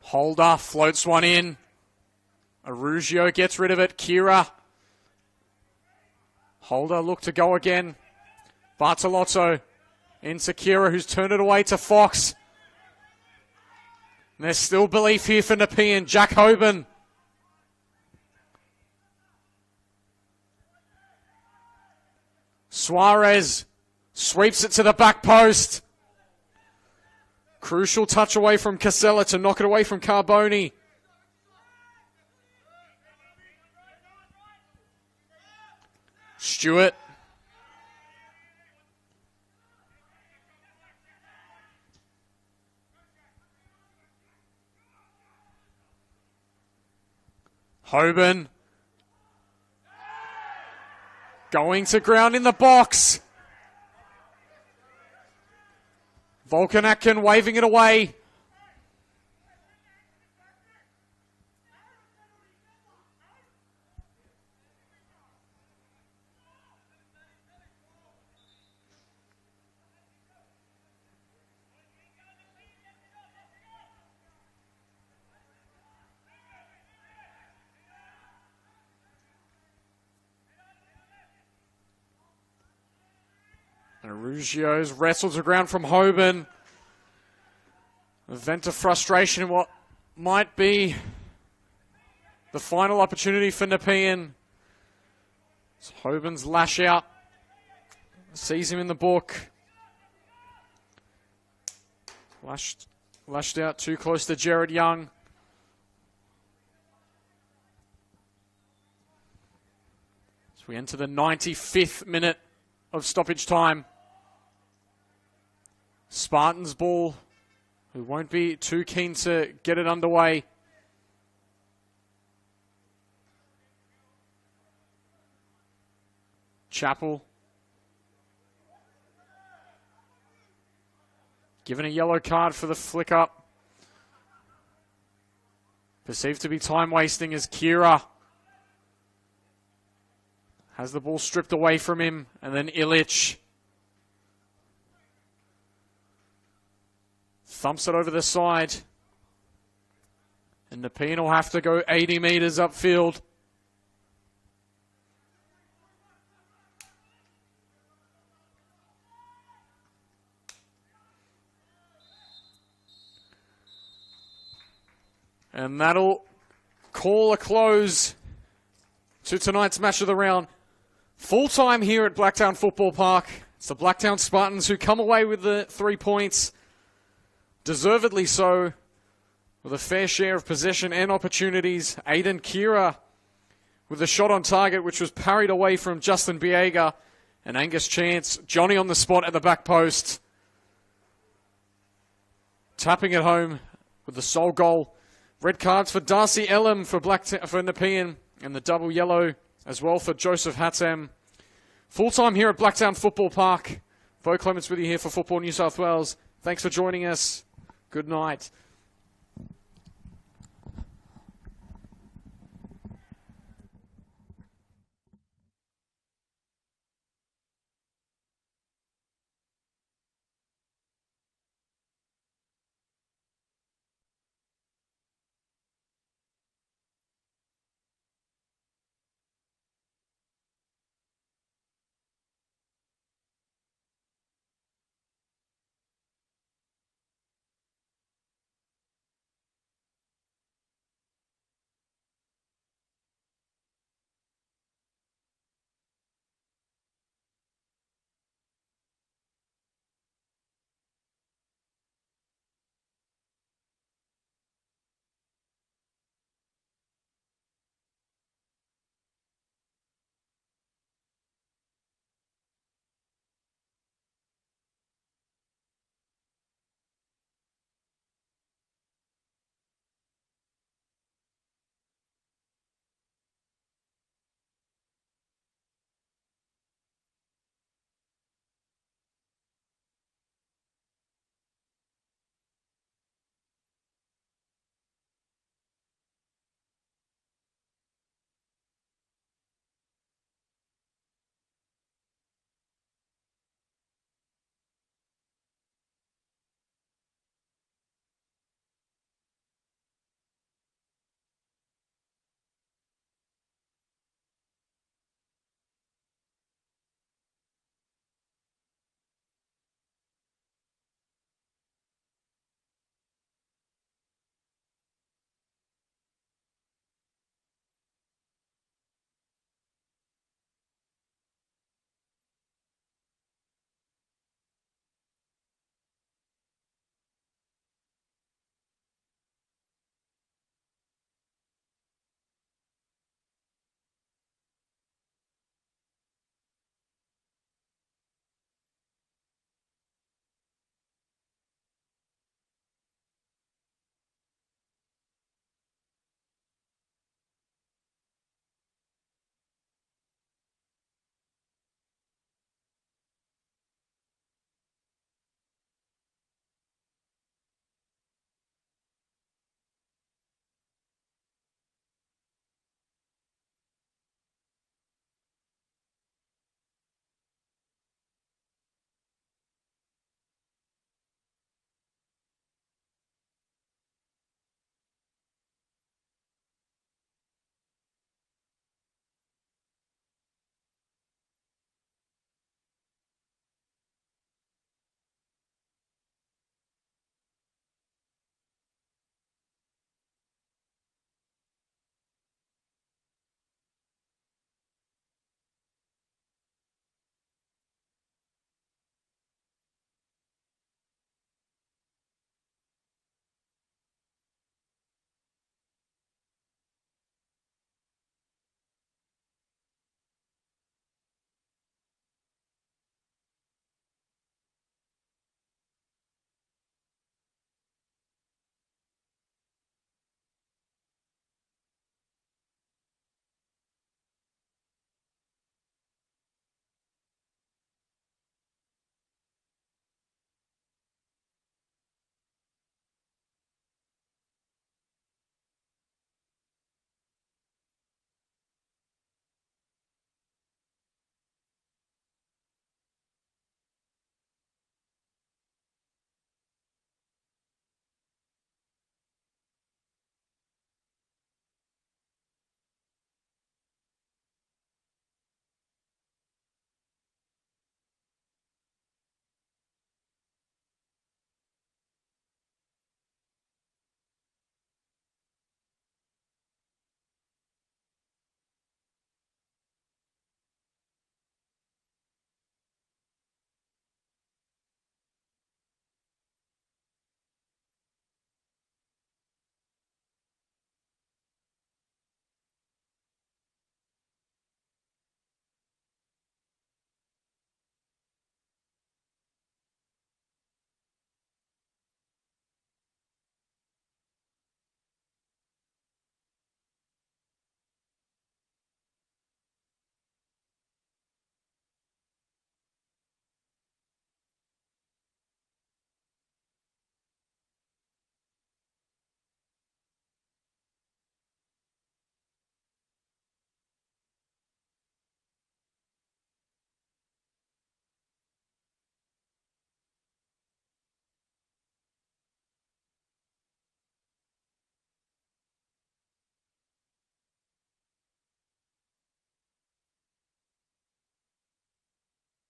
Holder floats one in. Arugio gets rid of it. Kira. Holder look to go again. Bartolotto into Kira, who's turned it away to Fox. And there's still belief here for Nepean. Jack Hoban. Suarez sweeps it to the back post. Crucial touch away from Casella to knock it away from Carboni. Stewart. Hoban. Going to ground in the box. Volkanatkin waving it away. Arugio's wrestled to ground from Hoban. A vent of frustration in what might be the final opportunity for Nepean. It's Hoban's lash out. Sees him in the book. Lashed out too close to Jared Young. As we enter the 95th minute of stoppage time. Spartans ball, who won't be too keen to get it underway. Chappell. Given a yellow card for the flick up. Perceived to be time wasting as Kira has the ball stripped away from him, and then Illich thumps it over the side. And Nepean will have to go 80 metres upfield. And that'll call a close to tonight's match of the round. Full time here at Blacktown Football Park. It's the Blacktown Spartans who come away with the 3 points. Deservedly so, with a fair share of possession and opportunities. Aiden Kira with a shot on target, which was parried away from Justin Biega. And Angus Chance, Johnny on the spot at the back post. Tapping it home with the sole goal. Red cards for Darcy Ellum for Nepean, and the double yellow as well for Joseph Hatem. Full time here at Blacktown Football Park. Bo Clements with you here for Football New South Wales. Thanks for joining us. Good night.